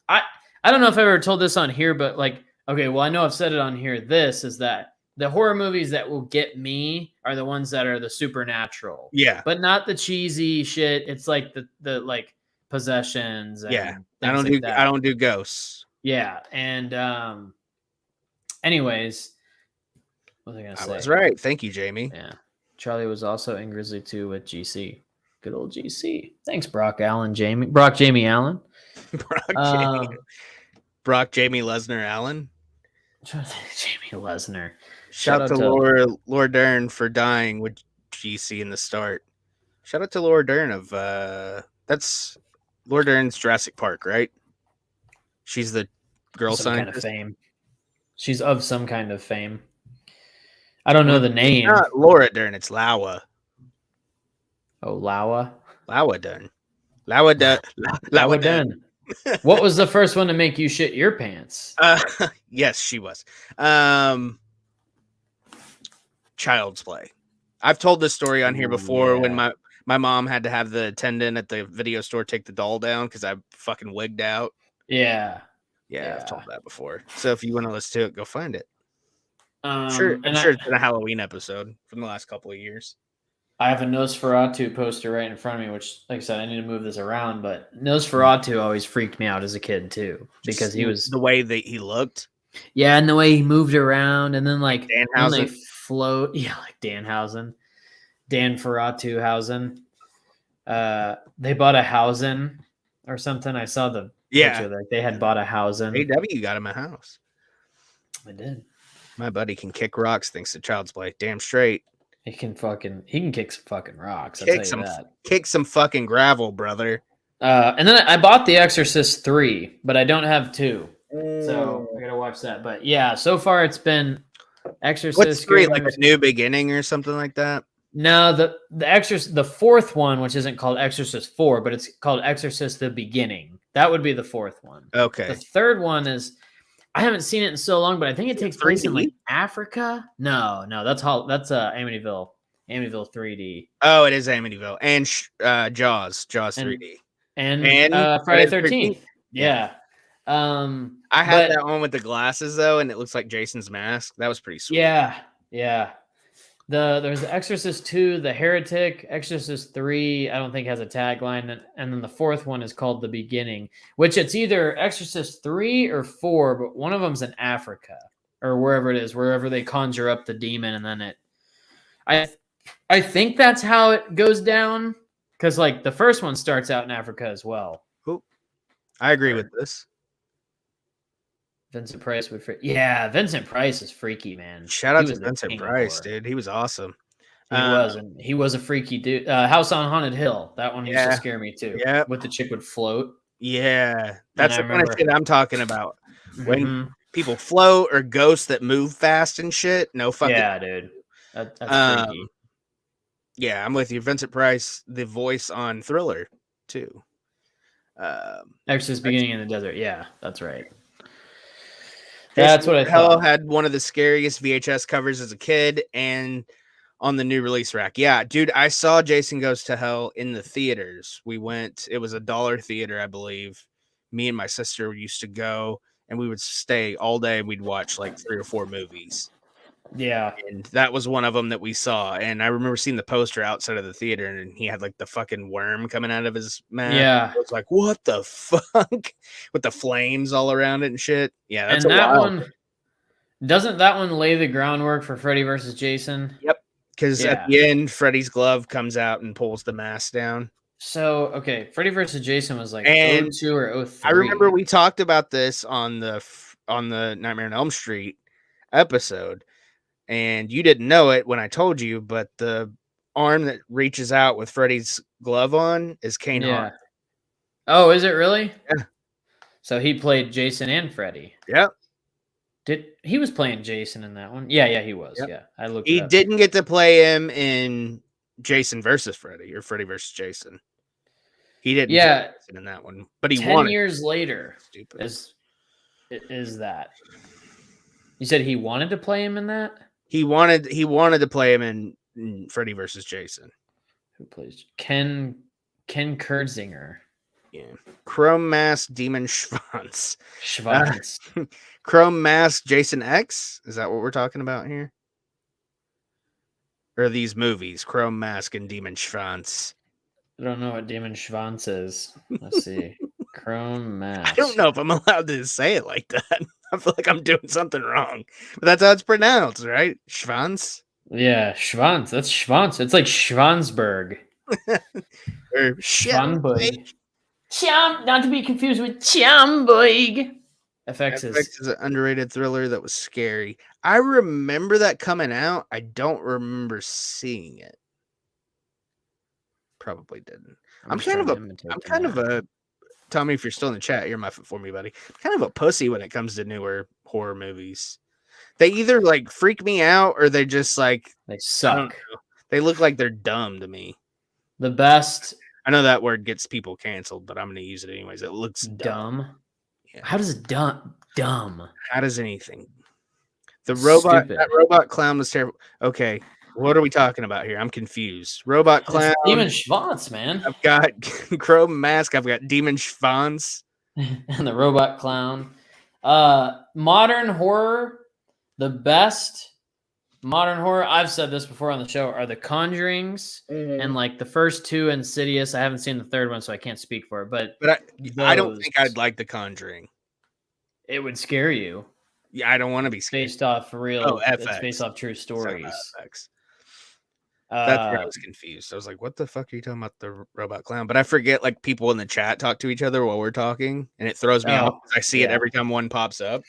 I don't know if I ever told this on here, but like, okay, well, I know I've said it on here. This is that the horror movies that will get me are the ones that are the supernatural. Yeah. But not the cheesy shit. It's like the like possessions. And I don't do ghosts. Yeah. And anyways, what was I gonna say? I was right. Thank you, Jamie. Yeah. Charlie was also in Grizzly 2 with GC. Good old GC. Thanks, Brock Jamie Allen. Brock Jamie Lesnar Allen. Jamie Lesnar. Shout out to Laura Dern for dying with GC in the start. Shout out to Laura Dern of that's Laura Dern's Jurassic Park, right? She's the girl scientist. Kind of fame. She's of some kind of fame. I don't know the name. It's not Laura Dern, it's Lawa. Oh, Lawa? Lawa Dern. Lawa Dern. What was the first one to make you shit your pants? Yes, she was. Child's Play. I've told this story on here before when my mom had to have the attendant at the video store take the doll down because I fucking wigged out. Yeah, I've told that before. So if you want to listen to it, go find it. I'm sure it's in a Halloween episode from the last couple of years. I have a Nosferatu poster right in front of me, which, like I said, I need to move this around. But Nosferatu always freaked me out as a kid too, because he was the way that he looked. Yeah, and the way he moved around, and then like Danhausen. when they float, like Danhausen, Dan Ferratuhausen. They bought a Hausen or something. I saw the picture, like they had bought a Hausen. AW got him a house. I did. My buddy can kick rocks thanks to Child's Play. Damn straight. He can kick some fucking rocks. I'll tell you that. Kick some fucking gravel, brother. And then I bought The Exorcist 3, but I don't have 2. So I gotta watch that. But yeah, so far it's been Exorcist. What's 3, like a new beginning or something like that? No, the Exorcist, the fourth one, which isn't called Exorcist 4, but it's called Exorcist the Beginning. That would be the fourth one. Okay. The third one is, I haven't seen it in so long, but I think it takes place in like Africa. No, that's Amityville 3D. Oh, it is Amityville and Jaws 3D and Friday 13th. Yeah. I had that one with the glasses though, and it looks like Jason's mask. That was pretty sweet. Yeah. There's the Exorcist 2, The Heretic, Exorcist 3, I don't think has a tagline, and then the fourth one is called The Beginning, which it's either Exorcist 3 or 4, but one of them's in Africa or wherever it is, wherever they conjure up the demon, and then I think that's how it goes down, because like the first one starts out in Africa as well. Cool. I agree with this. Vincent Price would Vincent Price is freaky, man. Shout out to Vincent Price, dude. He was awesome. He was a freaky dude. House on Haunted Hill. That one used to scare me too. Yeah. With the chick would float. Yeah. That's the kind of shit I'm talking about. When people float or ghosts that move fast and shit. No fucking. Yeah, dude. That's freaky. Yeah, I'm with you. Vincent Price, the voice on Thriller, too. Exorcist Beginning in the Desert. Yeah, that's right. That's what I thought. Had one of the scariest VHS covers as a kid and on the new release rack. Yeah, dude, I saw Jason Goes to Hell in the theaters. We went, it was a $1 theater, I believe. Me and my sister used to go and we would stay all day and we'd watch like 3 or 4 movies. Yeah. And that was one of them that we saw. And I remember seeing the poster outside of the theater and he had like the fucking worm coming out of his mouth. Yeah. I was like, what the fuck? With the flames all around it and shit. Yeah. That's and that one, doesn't that one lay the groundwork for Freddy versus Jason? Yep. Because at the end, Freddy's glove comes out and pulls the mask down. So, okay. Freddy versus Jason was like 02 or 03. I remember we talked about this on the Nightmare on Elm Street episode. And you didn't know it when I told you, but the arm that reaches out with Freddy's glove on is Kane Hodder. Oh, is it really? Yeah. So he played Jason and Freddy. Yep. He was playing Jason in that one? Yeah, he was. Yep. Yeah, I looked. He didn't get to play him in Jason versus Freddy or Freddy versus Jason. He didn't. Yeah, in that one, but he 10 years later. Stupid. Is that? You said he wanted to play him in that? He wanted to play him in Freddy versus Jason. Who plays Ken Kurtzinger? Yeah, Chrome Mask Demon Schwanz. Schwanz. Chrome Mask Jason X. Is that what we're talking about here? Or these movies, Chrome Mask and Demon Schwanz? I don't know what Demon Schwanz is. Let's see. Chrome Mask. I don't know if I'm allowed to say it like that. I feel like I'm doing something wrong, but that's how it's pronounced, right? Schwanz. Yeah, Schwanz. That's Schwanz. It's like Schwanzberg. Or Schwanzberg. Not to be confused with Schwanzberg. FX is an underrated thriller that was scary. I remember that coming out. I don't remember seeing it. Probably didn't. I'm kind of a Tommy, if you're still in the chat, you're my for me, buddy. I'm kind of a pussy when it comes to newer horror movies. They either like freak me out or they just like they suck. They look like they're dumb to me. The best. I know that word gets people canceled, but I'm going to use it anyways. It looks dumb. Yeah. How does dumb? How does anything? The robot. That robot clown was terrible. Okay. What are we talking about here? I'm confused. Robot clown. Demon Schwanz, man. I've got Chrome Mask. I've got Demon Schwanz. And the robot clown. Modern horror. The best modern horror, I've said this before on the show, are The Conjurings and like the first 2 Insidious. I haven't seen the third one, so I can't speak for it. But I don't think I'd like The Conjuring. It would scare you. Yeah, I don't want to be scared. Based off real. Oh, FX. It's based off true stories. That's where I was confused. I was like, what the fuck are you talking about, the robot clown? But I forget, like, people in the chat talk to each other while we're talking, and it throws me off because I see it every time one pops up.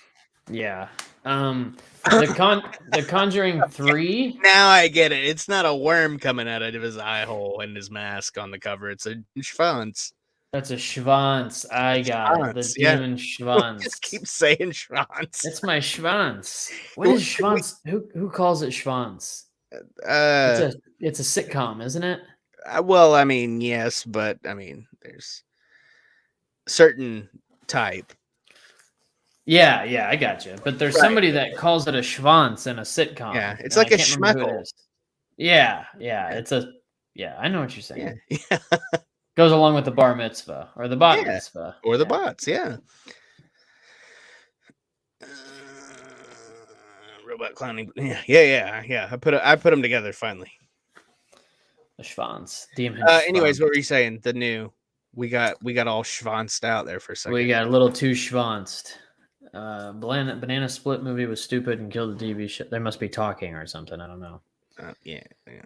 Yeah. The Conjuring 3. Now I get it. It's not a worm coming out of his eye hole and his mask on the cover. It's a Schwanz. That's a Schwanz. I got it. The Schwanz, yeah. demon We Schwanz. just keep saying Schwanz. It's my Schwanz. What is Schwanz? Who calls it Schwanz? It's a sitcom, isn't it? Well, I mean, yes, but I mean, there's certain type. Yeah, I got you. But there's somebody that calls it a Schwanz in a sitcom. Yeah, it's like a schmeckle. Yeah, it's a. Yeah, I know what you're saying. Yeah. Goes along with the bar mitzvah or the bat mitzvah or the bots. Yeah. Robot clowning. Yeah. I put them together finally. The Schwanz. Demon. Anyways, what were you saying? The new. We got all schwanzed out there for a second. We got a little too schwanzed. Banana Split movie was stupid and killed the TV show. They must be talking or something. I don't know. Yeah.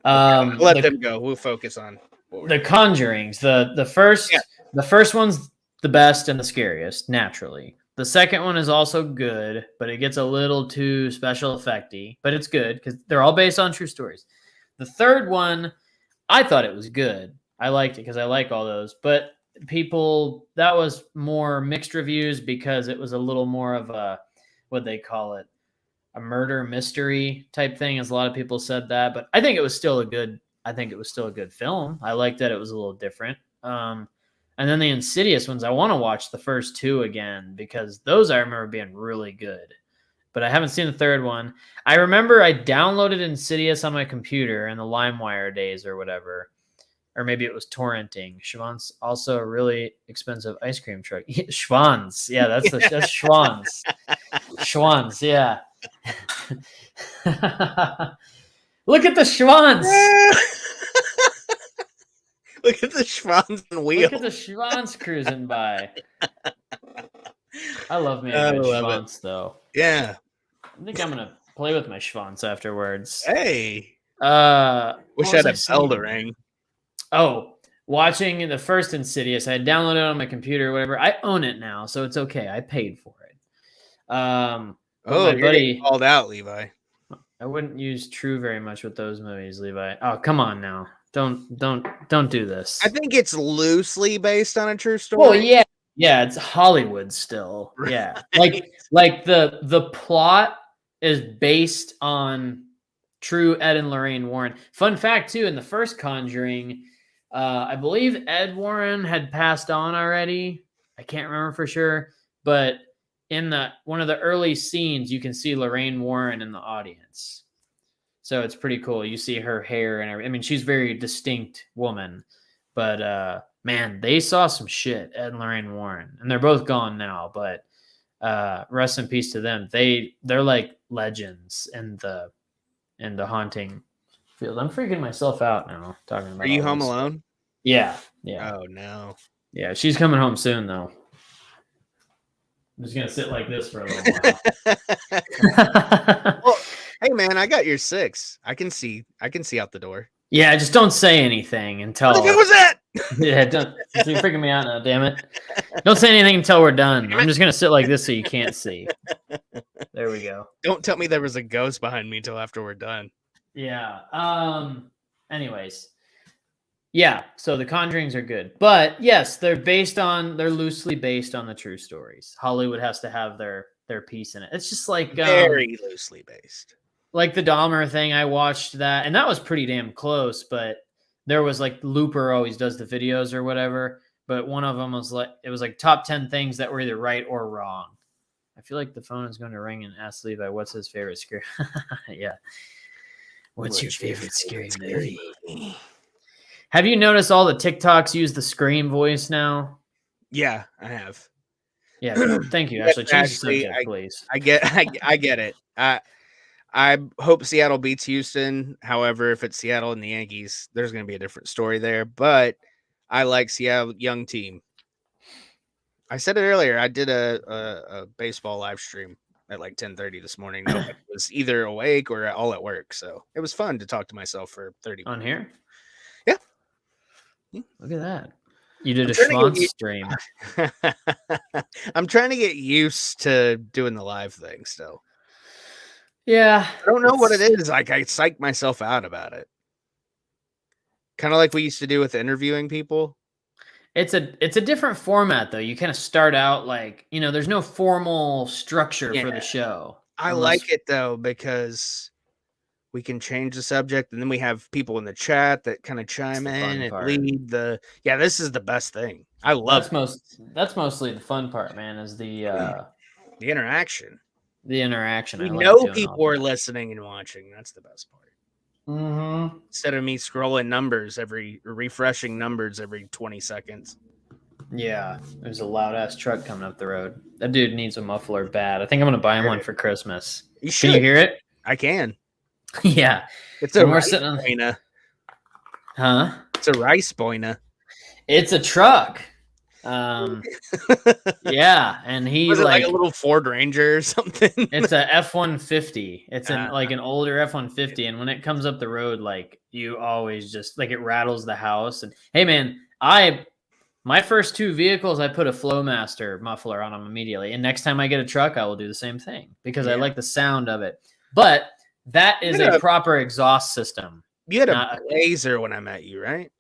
Let them go. We'll focus on the Conjurings. The first one's the best and the scariest, naturally. The second one is also good, but it gets a little too special effecty. But it's good because they're all based on true stories. The third one, I thought it was good. I liked it because I like all those. But that was more mixed reviews because it was a little more of a, what they call it, a murder mystery type thing, as a lot of people said that. But I think it was still a good film. I liked that it was a little different. And then the Insidious ones, I want to watch the first two again because those I remember being really good. But I haven't seen the third one. I remember I downloaded Insidious on my computer in the LimeWire days or whatever. Or maybe it was torrenting. Schwanz, also a really expensive ice cream truck. Schwanz. Yeah, that's Schwanz. Schwanz, yeah. Look at the Schwanz. Look at the Schwanz and wheel. Look at the Schwanz cruising by. I love me a good Schwanz, though. Yeah. I think I'm going to play with my Schwanz afterwards. Hey. Wish I had a bell to ring. Oh, watching the first Insidious, I had downloaded it on my computer or whatever. I own it now, so it's okay. I paid for it. My buddy called out, Levi. I wouldn't use True very much with those movies, Levi. Oh, come on now. Don't do this. I think it's loosely based on a true story. Oh yeah. Yeah, it's Hollywood still. Right. Yeah. Like the plot is based on true Ed and Lorraine Warren. Fun fact too, in the first Conjuring, I believe Ed Warren had passed on already. I can't remember for sure, but in one of the early scenes, you can see Lorraine Warren in the audience. So it's pretty cool. You see her hair and everything. I mean, she's a very distinct woman, but man, they saw some shit, Ed and Lorraine Warren, and they're both gone now, but rest in peace to them. They're like legends in the haunting field. I'm freaking myself out now talking about. Are you home alone? Yeah. Oh no. Yeah, she's coming home soon though. I'm just gonna sit like this for a little while. Well, hey man, I got your 6. I can see out the door. Yeah, just don't say anything until. What was that? Yeah, you're freaking me out now. Damn it! Don't say anything until we're done. I'm just gonna sit like this so you can't see. There we go. Don't tell me there was a ghost behind me until after we're done. Yeah. Anyways. Yeah, so the Conjurings are good. But yes, they're loosely based on the true stories. Hollywood has to have their piece in it. It's just like very loosely based. Like the Dahmer thing, I watched that, and that was pretty damn close, but there was like Looper always does the videos or whatever, but one of them was like top 10 things that were either right or wrong. I feel like the phone is going to ring and ask Levi what's his favorite scary. Yeah. What's your favorite scary movie? Have you noticed all the TikToks use the Scream voice now? Yeah, I have. Yeah, thank you. Actually, change the subject, please. I get it. I hope Seattle beats Houston. However, if it's Seattle and the Yankees, there's going to be a different story there. But I like Seattle young team. I said it earlier. I did a baseball live stream at like 10:30 this morning. I was either awake or all at work, so it was fun to talk to myself for 30 minutes. On here? Yeah. Look at that. You did a Schwanz stream. I'm trying to get used to doing the live thing still. Yeah. I don't know what it is. Like I psych myself out about it. Kind of like we used to do with interviewing people. It's a different format though. You kind of start out like, there's no formal structure for the show. I like it though because we can change the subject, and then we have people in the chat that kind of chime in and lead the. Yeah, this is the best thing. I love that's mostly the fun part, man. Is the interaction. The interaction. We know people are listening and watching. That's the best part. Mm-hmm. Instead of me scrolling refreshing numbers every 20 seconds. Yeah, there's a loud ass truck coming up the road. That dude needs a muffler bad. I think I'm gonna buy him one for Christmas. Can you hear it? I can. Yeah, it's a rice boina. Huh? It's a rice boina. It's a truck. Yeah, and he like a little Ford Ranger or something. It's a F-150. It's like an older F-150, and when it comes up the road, like you always just like it rattles the house. And hey, man, my first two vehicles, I put a Flowmaster muffler on them immediately, and next time I get a truck, I will do the same thing because I like the sound of it. But that is a proper exhaust system. You had a Blazer when I met you, right?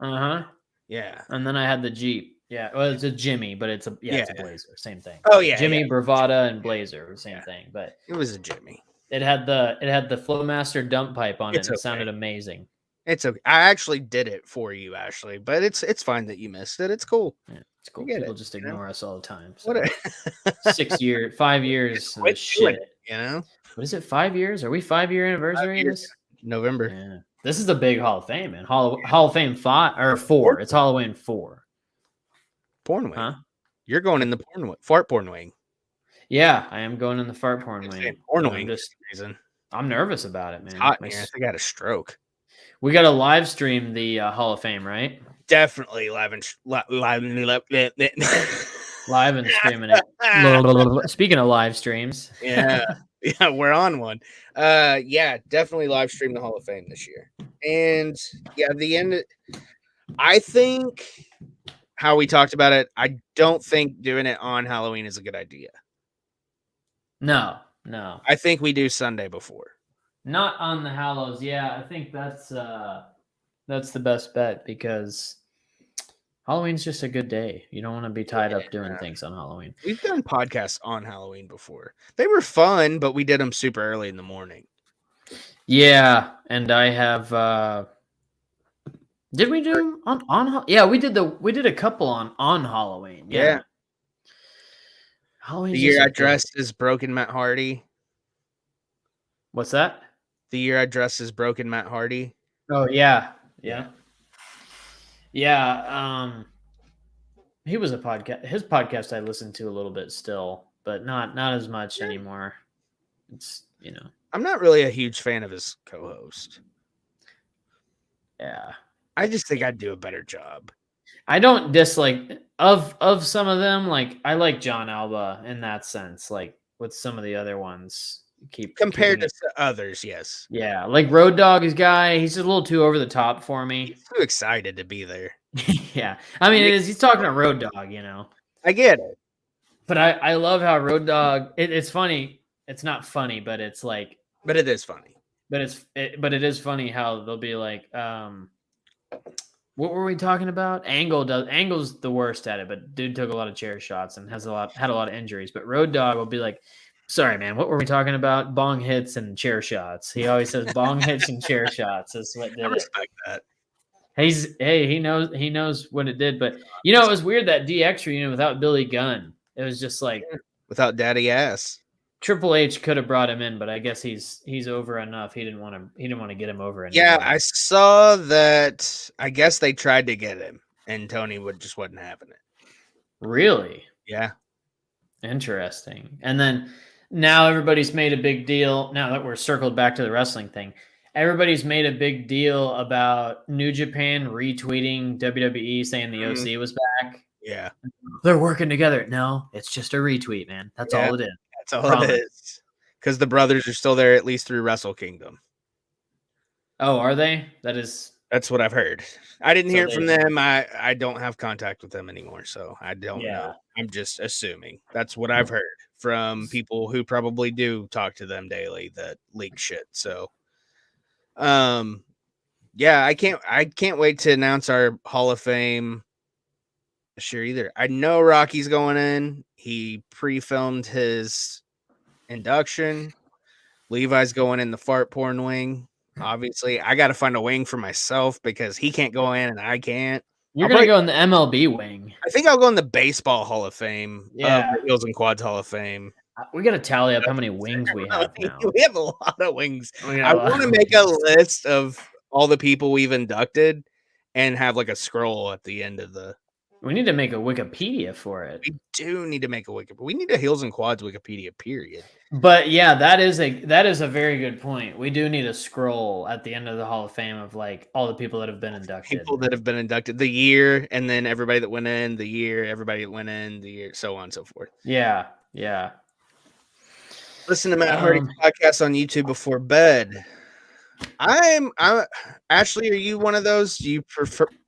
Yeah, and then I had the Jeep. Yeah, well, it's a Jimmy, but it's a Blazer, same thing. Oh yeah, Jimmy, Bravada, and Blazer, same thing. But it was a Jimmy. It had the Flowmaster dump pipe on it. And it sounded amazing. It's okay. I actually did it for you, Ashley, but it's fine that you missed it. It's cool. Yeah, it's cool. People just ignore us all the time. So. What 5 years of shit. What is it? 5 years? Are we 5-year anniversary? This November. Yeah. This is a big Hall of Fame, man. Hall of Fame 5 or 4. It's Halloween 4. Porn wing. Huh? You're going in the fart porn wing. Yeah, I am going in the fart porn wing. Porn wing. I'm nervous about it, man. It's hot in here. I think I got a stroke. We got to live stream the Hall of Fame, right? Definitely live and live and streaming it. Speaking of live streams, yeah, we're on one. Yeah, definitely live stream the Hall of Fame this year. And yeah, the end. I think how we talked about it. I don't think doing it on Halloween is a good idea. No. I think we do Sunday before. Not on the Hallows. Yeah, I think that's the best bet because Halloween's just a good day. You don't want to be tied up doing things on Halloween. We've done podcasts on Halloween before. They were fun, but we did them super early in the morning. Yeah, and I have did we do them on yeah, we did a couple on Halloween. Yeah. Halloween. The year I dressed as Broken Matt Hardy. What's that? The year I dressed as Broken Matt Hardy. Oh yeah. He was a podcast. His podcast I listened to a little bit still, but not as much anymore. It's I'm not really a huge fan of his co-host. Yeah. I just think I'd do a better job. I don't dislike of some of them. Like I like John Alba in that sense. Like with some of the other ones. Compared to others, yes. Yeah, like Road Dogg's guy, he's a little too over the top for me. He's too excited to be there. Yeah, I mean, he's talking to Road Dogg, I get it, but I love how Road Dogg. It's funny. It's not funny, but it's like. But it is funny. But it is funny how they'll be like, what were we talking about? Angle's the worst at it, but dude took a lot of chair shots and had a lot of injuries. But Road Dogg will be like. Sorry, man. What were we talking about? Bong hits and chair shots. He always says bong hits and chair shots. That's what did I respect that. He knows what it did. But it was weird that DX reunion without Billy Gunn. It was just like without Daddy Ass. Triple H could have brought him in, but I guess he's over enough. He didn't want to get him over. Anymore. Yeah, I saw that. I guess they tried to get him, and Tony just wasn't having it. Really? Yeah. Interesting. And then. Now everybody's made a big deal. Now that we're circled back to the wrestling thing, everybody's made a big deal about New Japan retweeting WWE saying the OC was back. Yeah. They're working together. No, it's just a retweet, man. That's all it is. That's all it is. Because the brothers are still there at least through Wrestle Kingdom. Oh, are they? That's what I've heard. I didn't hear it from them. I don't have contact with them anymore, so I don't know. I'm just assuming. That's what I've heard from people who probably do talk to them daily that leak shit. So, yeah, I can't wait to announce our Hall of Fame Sure either. I know Rocky's going in. He pre-filmed his induction. Levi's going in the fart porn wing. Obviously, I got to find a wing for myself because he can't go in and I can't. You're going to go in the MLB wing. I think I'll go in the Baseball Hall of Fame of Yeah. the Heels and Quads Hall of Fame. We got to tally up how many wings we have now. We have a lot of wings. We got I a lot want to of make a wings. list of all the people we've inducted and have like a scroll at the end of the. We need to make a Wikipedia for it. We do need to make a Wikipedia. We need a Heels and Quads Wikipedia, period. But yeah, that is a very good point. We do need a scroll at the end of the Hall of Fame of like all the people that have been inducted. People that have been inducted, the year, and then everybody that went in, the year, everybody that went in, the year, so on and so forth. Yeah, yeah. Listen to Matt Hardy's podcast on YouTube before bed. I'm Ashley, are you one of those? Do you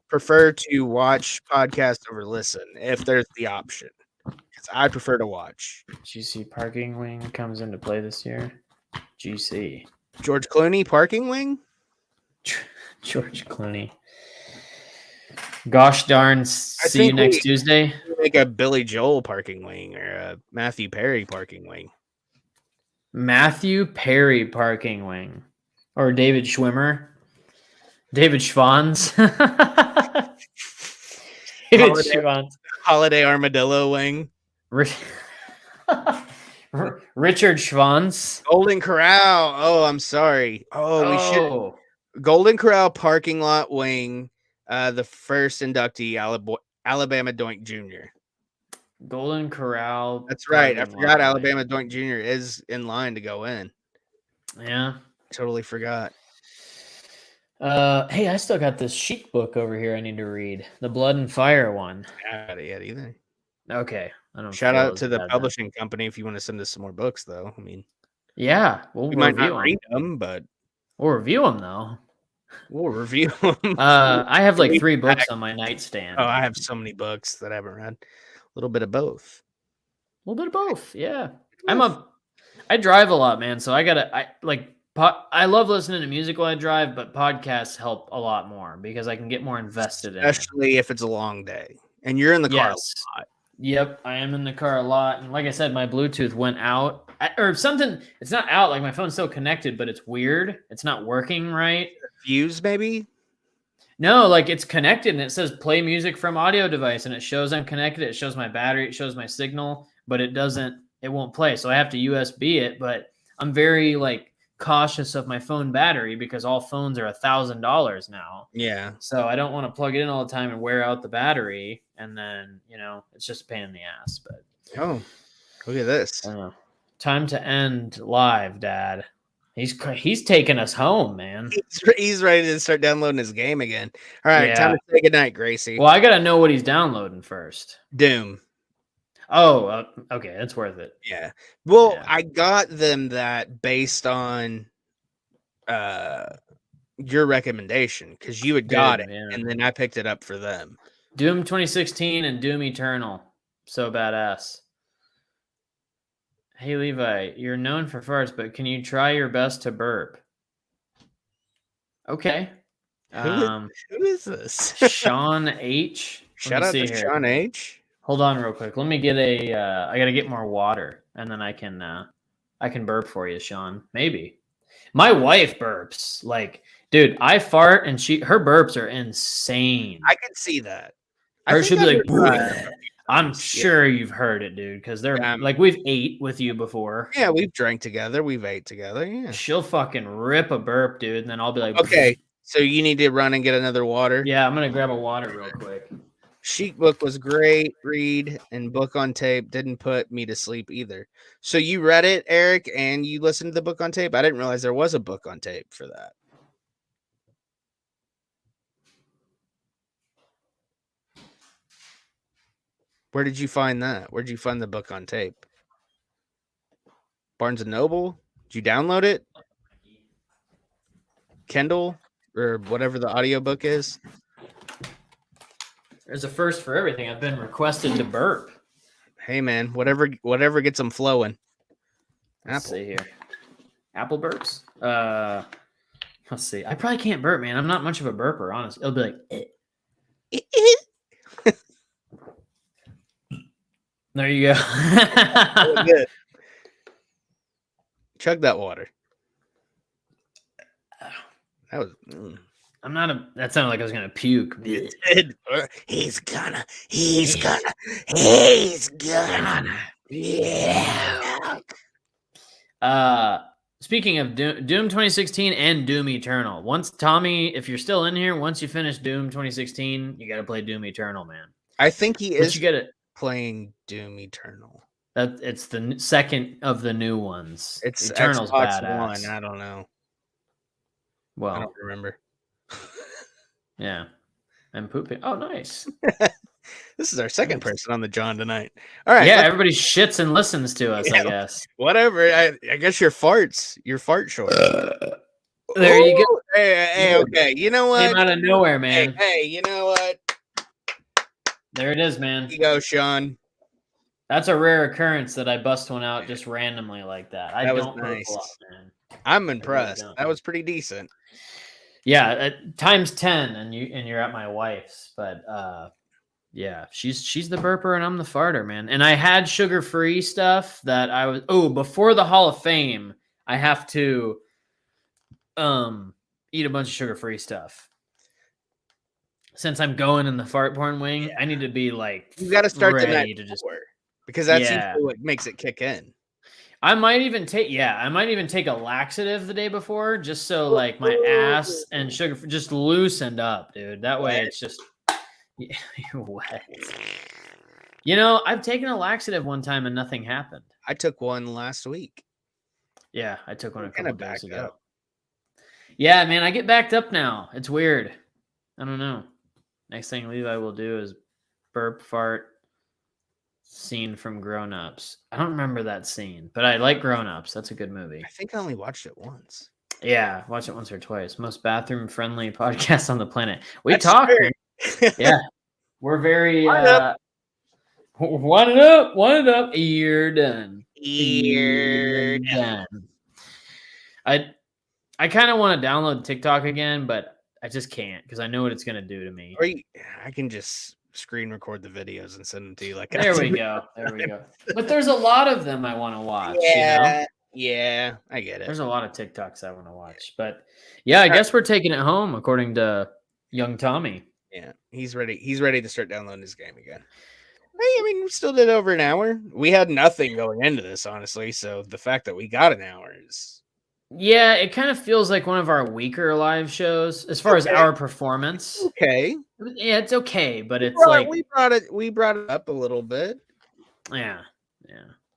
prefer to watch podcasts over listen if there's the option? Because I prefer to watch. GC parking wing comes into play this year. GC. George Clooney parking wing? George Clooney. Gosh darn, see you next Tuesday. Like a Billy Joel parking wing or a Matthew Perry parking wing. Matthew Perry parking wing. Or David Schwimmer. David Schwanz. David Schwanz. Holiday Armadillo wing. Richard Schwanz. Golden Corral. Oh, I'm sorry. We should. Golden Corral parking lot wing. The first inductee, Alabama Doink Jr. Golden Corral. That's right. I forgot Alabama Doink Jr. is in line to go in. Yeah. Totally forgot. Hey, I still got this Chic book over here I need to read. The Blood and Fire one. I haven't had it yet either. Okay. I don't Shout out to the publishing company if you want to send us some more books, though. I mean, yeah, we might not read them, but we'll review them though. We'll review them. I have like 3 books on my nightstand. Oh, I have so many books that I haven't read. A little bit of both. A little bit of both. Yeah. I drive a lot, man. So I love listening to music while I drive, but podcasts help a lot more because I can get more invested in it. Especially if it's a long day and you're in the car a lot. Yep, I am in the car a lot. And like I said, my Bluetooth went out or something. It's not out. Like my phone's still connected, but it's weird. It's not working right. Fuse, maybe? No, like it's connected and it says play music from audio device and it shows I'm connected. It shows my battery. It shows my signal, but it won't play. So I have to USB it, but I'm very cautious of my phone battery because all phones are $1,000 now. Yeah. So I don't want to plug it in all the time and wear out the battery. And then, it's just a pain in the ass, but. Oh, look at this. Time to end live, Dad. He's taking us home, man. He's ready to start downloading his game again. All right, time to say goodnight, Gracie. Well, I got to know what he's downloading first. Doom. Oh, okay. That's worth it. Yeah. Well, yeah. I got them that based on your recommendation because you had got it, and then I picked it up for them. Doom 2016 and Doom Eternal. So badass. Hey, Levi, you're known for farts, but can you try your best to burp? Okay. Who is this? Sean H. Shout out to Sean H. Hold on real quick. Let me get I got to get more water and then I can burp for you, Sean. Maybe. My wife burps. Dude, I fart and her burps are insane. I can see that. She'll be like, I'm sure you've heard it, dude, because they're we've ate with you before. Yeah, we've drank together. We've ate together. Yeah. She'll fucking rip a burp, dude, and then I'll be like, okay, so you need to run and get another water. Yeah, I'm going to grab a water real quick. Chic book was great read, and book on tape didn't put me to sleep either. So you read it, Eric, and you listened to the book on tape? I didn't realize there was a book on tape for that. Where did you find that? Where did you find the book on tape? Barnes & Noble? Did you download it? Kindle? Or whatever the audiobook is? There's a first for everything. I've been requested to burp. Hey, man. Whatever gets them flowing. Let's see here. Apple burps? Let's see. I probably can't burp, man. I'm not much of a burper, honestly. It'll be like, There you go. Really good. Chug that water. That was. I'm not a. That sounded like I was gonna puke. He's gonna. Yeah. Speaking of Doom 2016 and Doom Eternal, once Tommy, if you're still in here, once you finish Doom 2016, you got to play Doom Eternal, man. I think he But is you get it. playing Doom Eternal. That it's the second of the new ones. It's Eternal's Xbox badass. One. I don't know. Well, I don't remember. Yeah. And pooping. Oh, nice. This is our second person on the John tonight. All right. Yeah, everybody shits and listens to us, I guess. Whatever. I guess your fart short. There you go. Hey, okay. You know what? Came out of nowhere, man. Hey, you know what? There it is, man. Here you go, Sean. That's a rare occurrence that I bust one out just randomly like that. I don't nice. burp a lot, man. I'm impressed. That was pretty decent. Yeah, times 10, and you're at my wife's, but yeah, she's the burper and I'm the farter, man. And I had sugar-free stuff that I was before the Hall of Fame, I have to eat a bunch of sugar-free stuff. Since I'm going in the fart porn wing, I need to be like you got to start the night before, because that's usually what makes it kick in. I might even take a laxative the day before just so like my ass and sugar just loosened up, dude. That way it's just wet. You know, I've taken a laxative one time and nothing happened. I took one last week. Yeah, I took one a couple days ago. Yeah, man, I get backed up now. It's weird. I don't know. Next thing Levi will do is burp fart scene from Grown Ups. I don't remember that scene, but I like Grown Ups. That's a good movie. I think I only watched it once. Yeah, watched it once or twice. Most bathroom friendly podcast on the planet. We talk. Yeah, we're very one it up. You're done. You're done. I kind of want to download TikTok again, but I just can't because I know what it's gonna do to me. Or I can just screen record the videos and send them to you. Like there we go. But there's a lot of them I want to watch. Yeah, you know? Yeah, I get it. There's a lot of TikToks I want to watch, but yeah, I guess we're taking it home according to young Tommy. Yeah, he's ready. He's ready to start downloading his game again. Hey, I mean, we still did over an hour. We had nothing going into this, honestly. So the fact that we got an hour is. Yeah, it kind of feels like one of our weaker live shows as far as our performance. Okay. Yeah, it's okay, but it's like we brought it up a little bit. Yeah.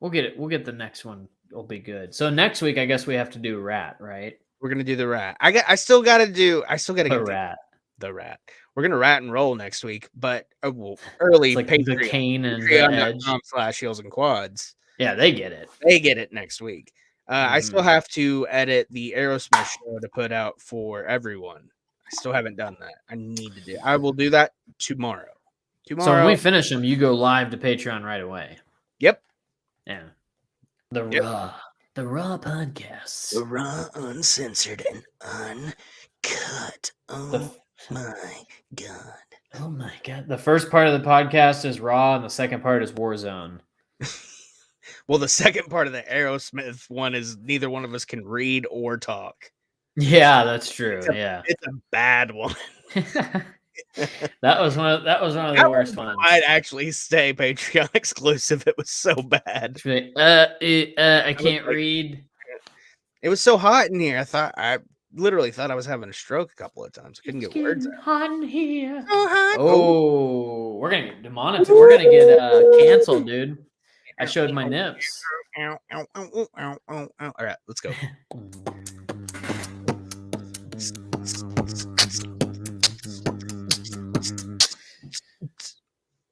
We'll get it. We'll get the next one. It'll be good. So next week, I guess we have to do Rat, right? We're gonna do the Rat. I still gotta get Rat. The Rat. We're gonna rat and roll next week, but early like Patreon, the Kane and Patreon.com/heels and quads. Yeah, they get it. They get it next week. I still have to edit the Aerosmith show to put out for everyone. I still haven't done that. I need to do. I will do that tomorrow. So when we finish them, you go live to Patreon right away. Yep. Yeah. The Raw podcast. The Raw, uncensored and uncut. Oh my god. Oh my god. The first part of the podcast is Raw, and the second part is Warzone. Well, the second part of the Aerosmith one is neither one of us can read or talk. Yeah, that's true. It's a bad one. that was one of the worst ones. I'd actually stay Patreon exclusive. It was so bad. I can't read. It was so hot in here. I literally thought I was having a stroke a couple of times. I couldn't get words out. Hot in here. So hot. Oh, we're gonna get demonetized. We're gonna get canceled, dude. I showed my nips. All right, let's go.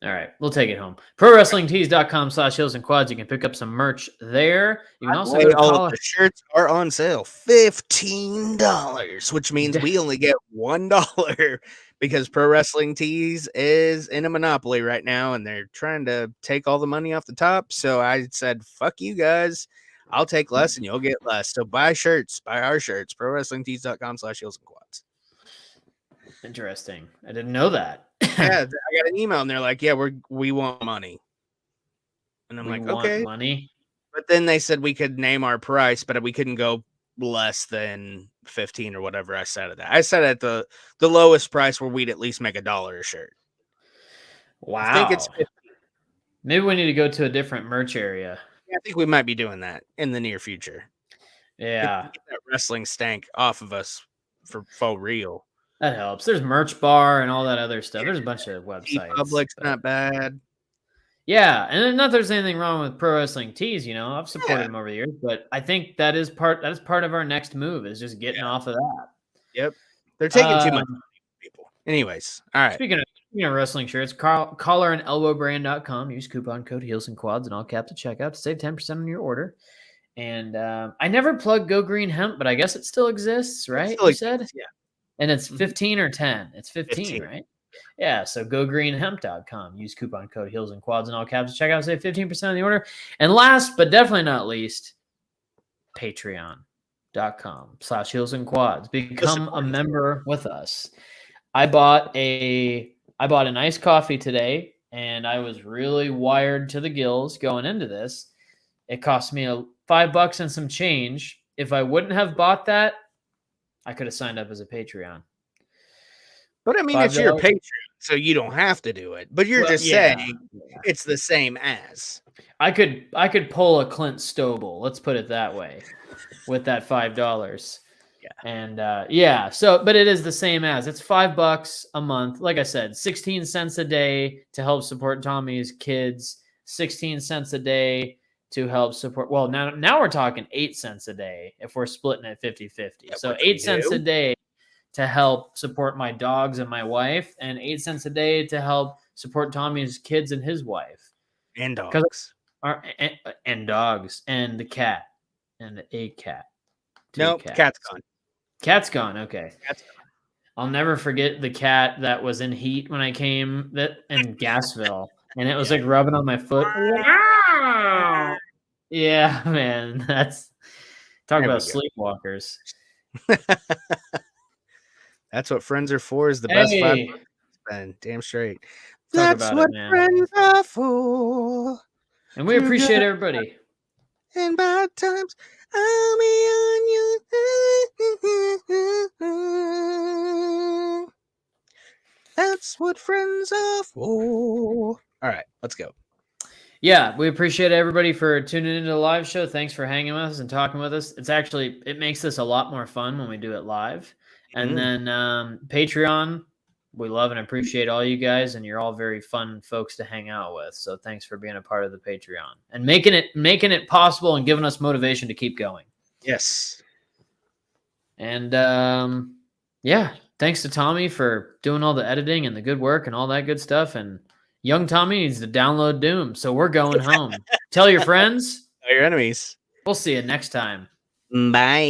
All right, we'll take it home. ProWrestlingTees.com/heels and quads. You can pick up some merch there. You can also all of the shirts are on sale, $15, which means we only get $1 because Pro Wrestling Tees is in a monopoly right now, and they're trying to take all the money off the top. So I said, "Fuck you guys! I'll take less, and you'll get less." So buy our shirts, ProWrestlingTees.com/heels and quads. Interesting. I didn't know that. Yeah, I got an email and they're like, "Yeah, we want money." And I'm We like, want okay. money. But then they said we could name our price, but we couldn't go less than 15 or whatever I said at that. I said at the lowest price where we'd at least make $1 a shirt. I think it's Wow. Maybe we need to go to a different merch area. I think we might be doing that in the near future. Yeah. Get that wrestling stank off of us for real. That helps. There's Merch Bar and all that other stuff. There's a bunch of websites. Public's not bad. Yeah, and not there's anything wrong with Pro Wrestling Tees. You know, I've supported them over the years, but I think that is part of our next move is just getting off of that. Yep, they're taking too much money, people. Anyways, all right. Speaking of wrestling shirts, collarandelbowbrand.com. Use coupon code Heels and Quads in all caps at checkout to save 10% on your order. And I never plugged Go Green Hemp, but I guess it still exists, right? You said, yeah. And it's 15 or 10. It's 15, right? Yeah, so gogreenhemp.com. Use coupon code Heels and Quads in all caps. Check out, save 15% on the order. And last but definitely not least, patreon.com/Heels and Quads. Become a member with us. I bought an iced coffee today, and I was really wired to the gills going into this. It cost me $5 and some change. If I wouldn't have bought that, I could have signed up as a Patreon. But I mean, it's your Patreon, so you don't have to do it. But you're just saying it's the same as. I could pull a Clint Stoble, let's put it that way, with that $5. Yeah. And but it is the same as. It's $5 a month. Like I said, 16 cents a day to help support Tommy's kids, 16 cents a day to help support. Well, now we're talking 8 cents a day if we're splitting it 50-50. So 8 cents a day to help support my dogs and my wife, and 8 cents a day to help support Tommy's kids and his wife. And dogs. And dogs. And the cat. And a cat. Nope, cat's gone. Cat's gone, okay. Cat's gone. I'll never forget the cat that was in heat when I came in Gassville. And it was like rubbing on my foot. Yeah, man. Talk about sleepwalkers. That's what friends are for, is the best 5 months spend. Damn straight. That's what friends are for. And we appreciate everybody. And bad times, I'll be on you. That's what friends are for. All right, let's go. Yeah, we appreciate everybody for tuning into the live show. Thanks for hanging with us and talking with us. It makes this a lot more fun when we do it live. And then Patreon, we love and appreciate all you guys, and you're all very fun folks to hang out with. So thanks for being a part of the Patreon and making it possible and giving us motivation to keep going. Yes. And thanks to Tommy for doing all the editing and the good work and all that good stuff. And young Tommy needs to download Doom, so we're going home. Tell your friends. Tell your enemies. We'll see you next time. Bye.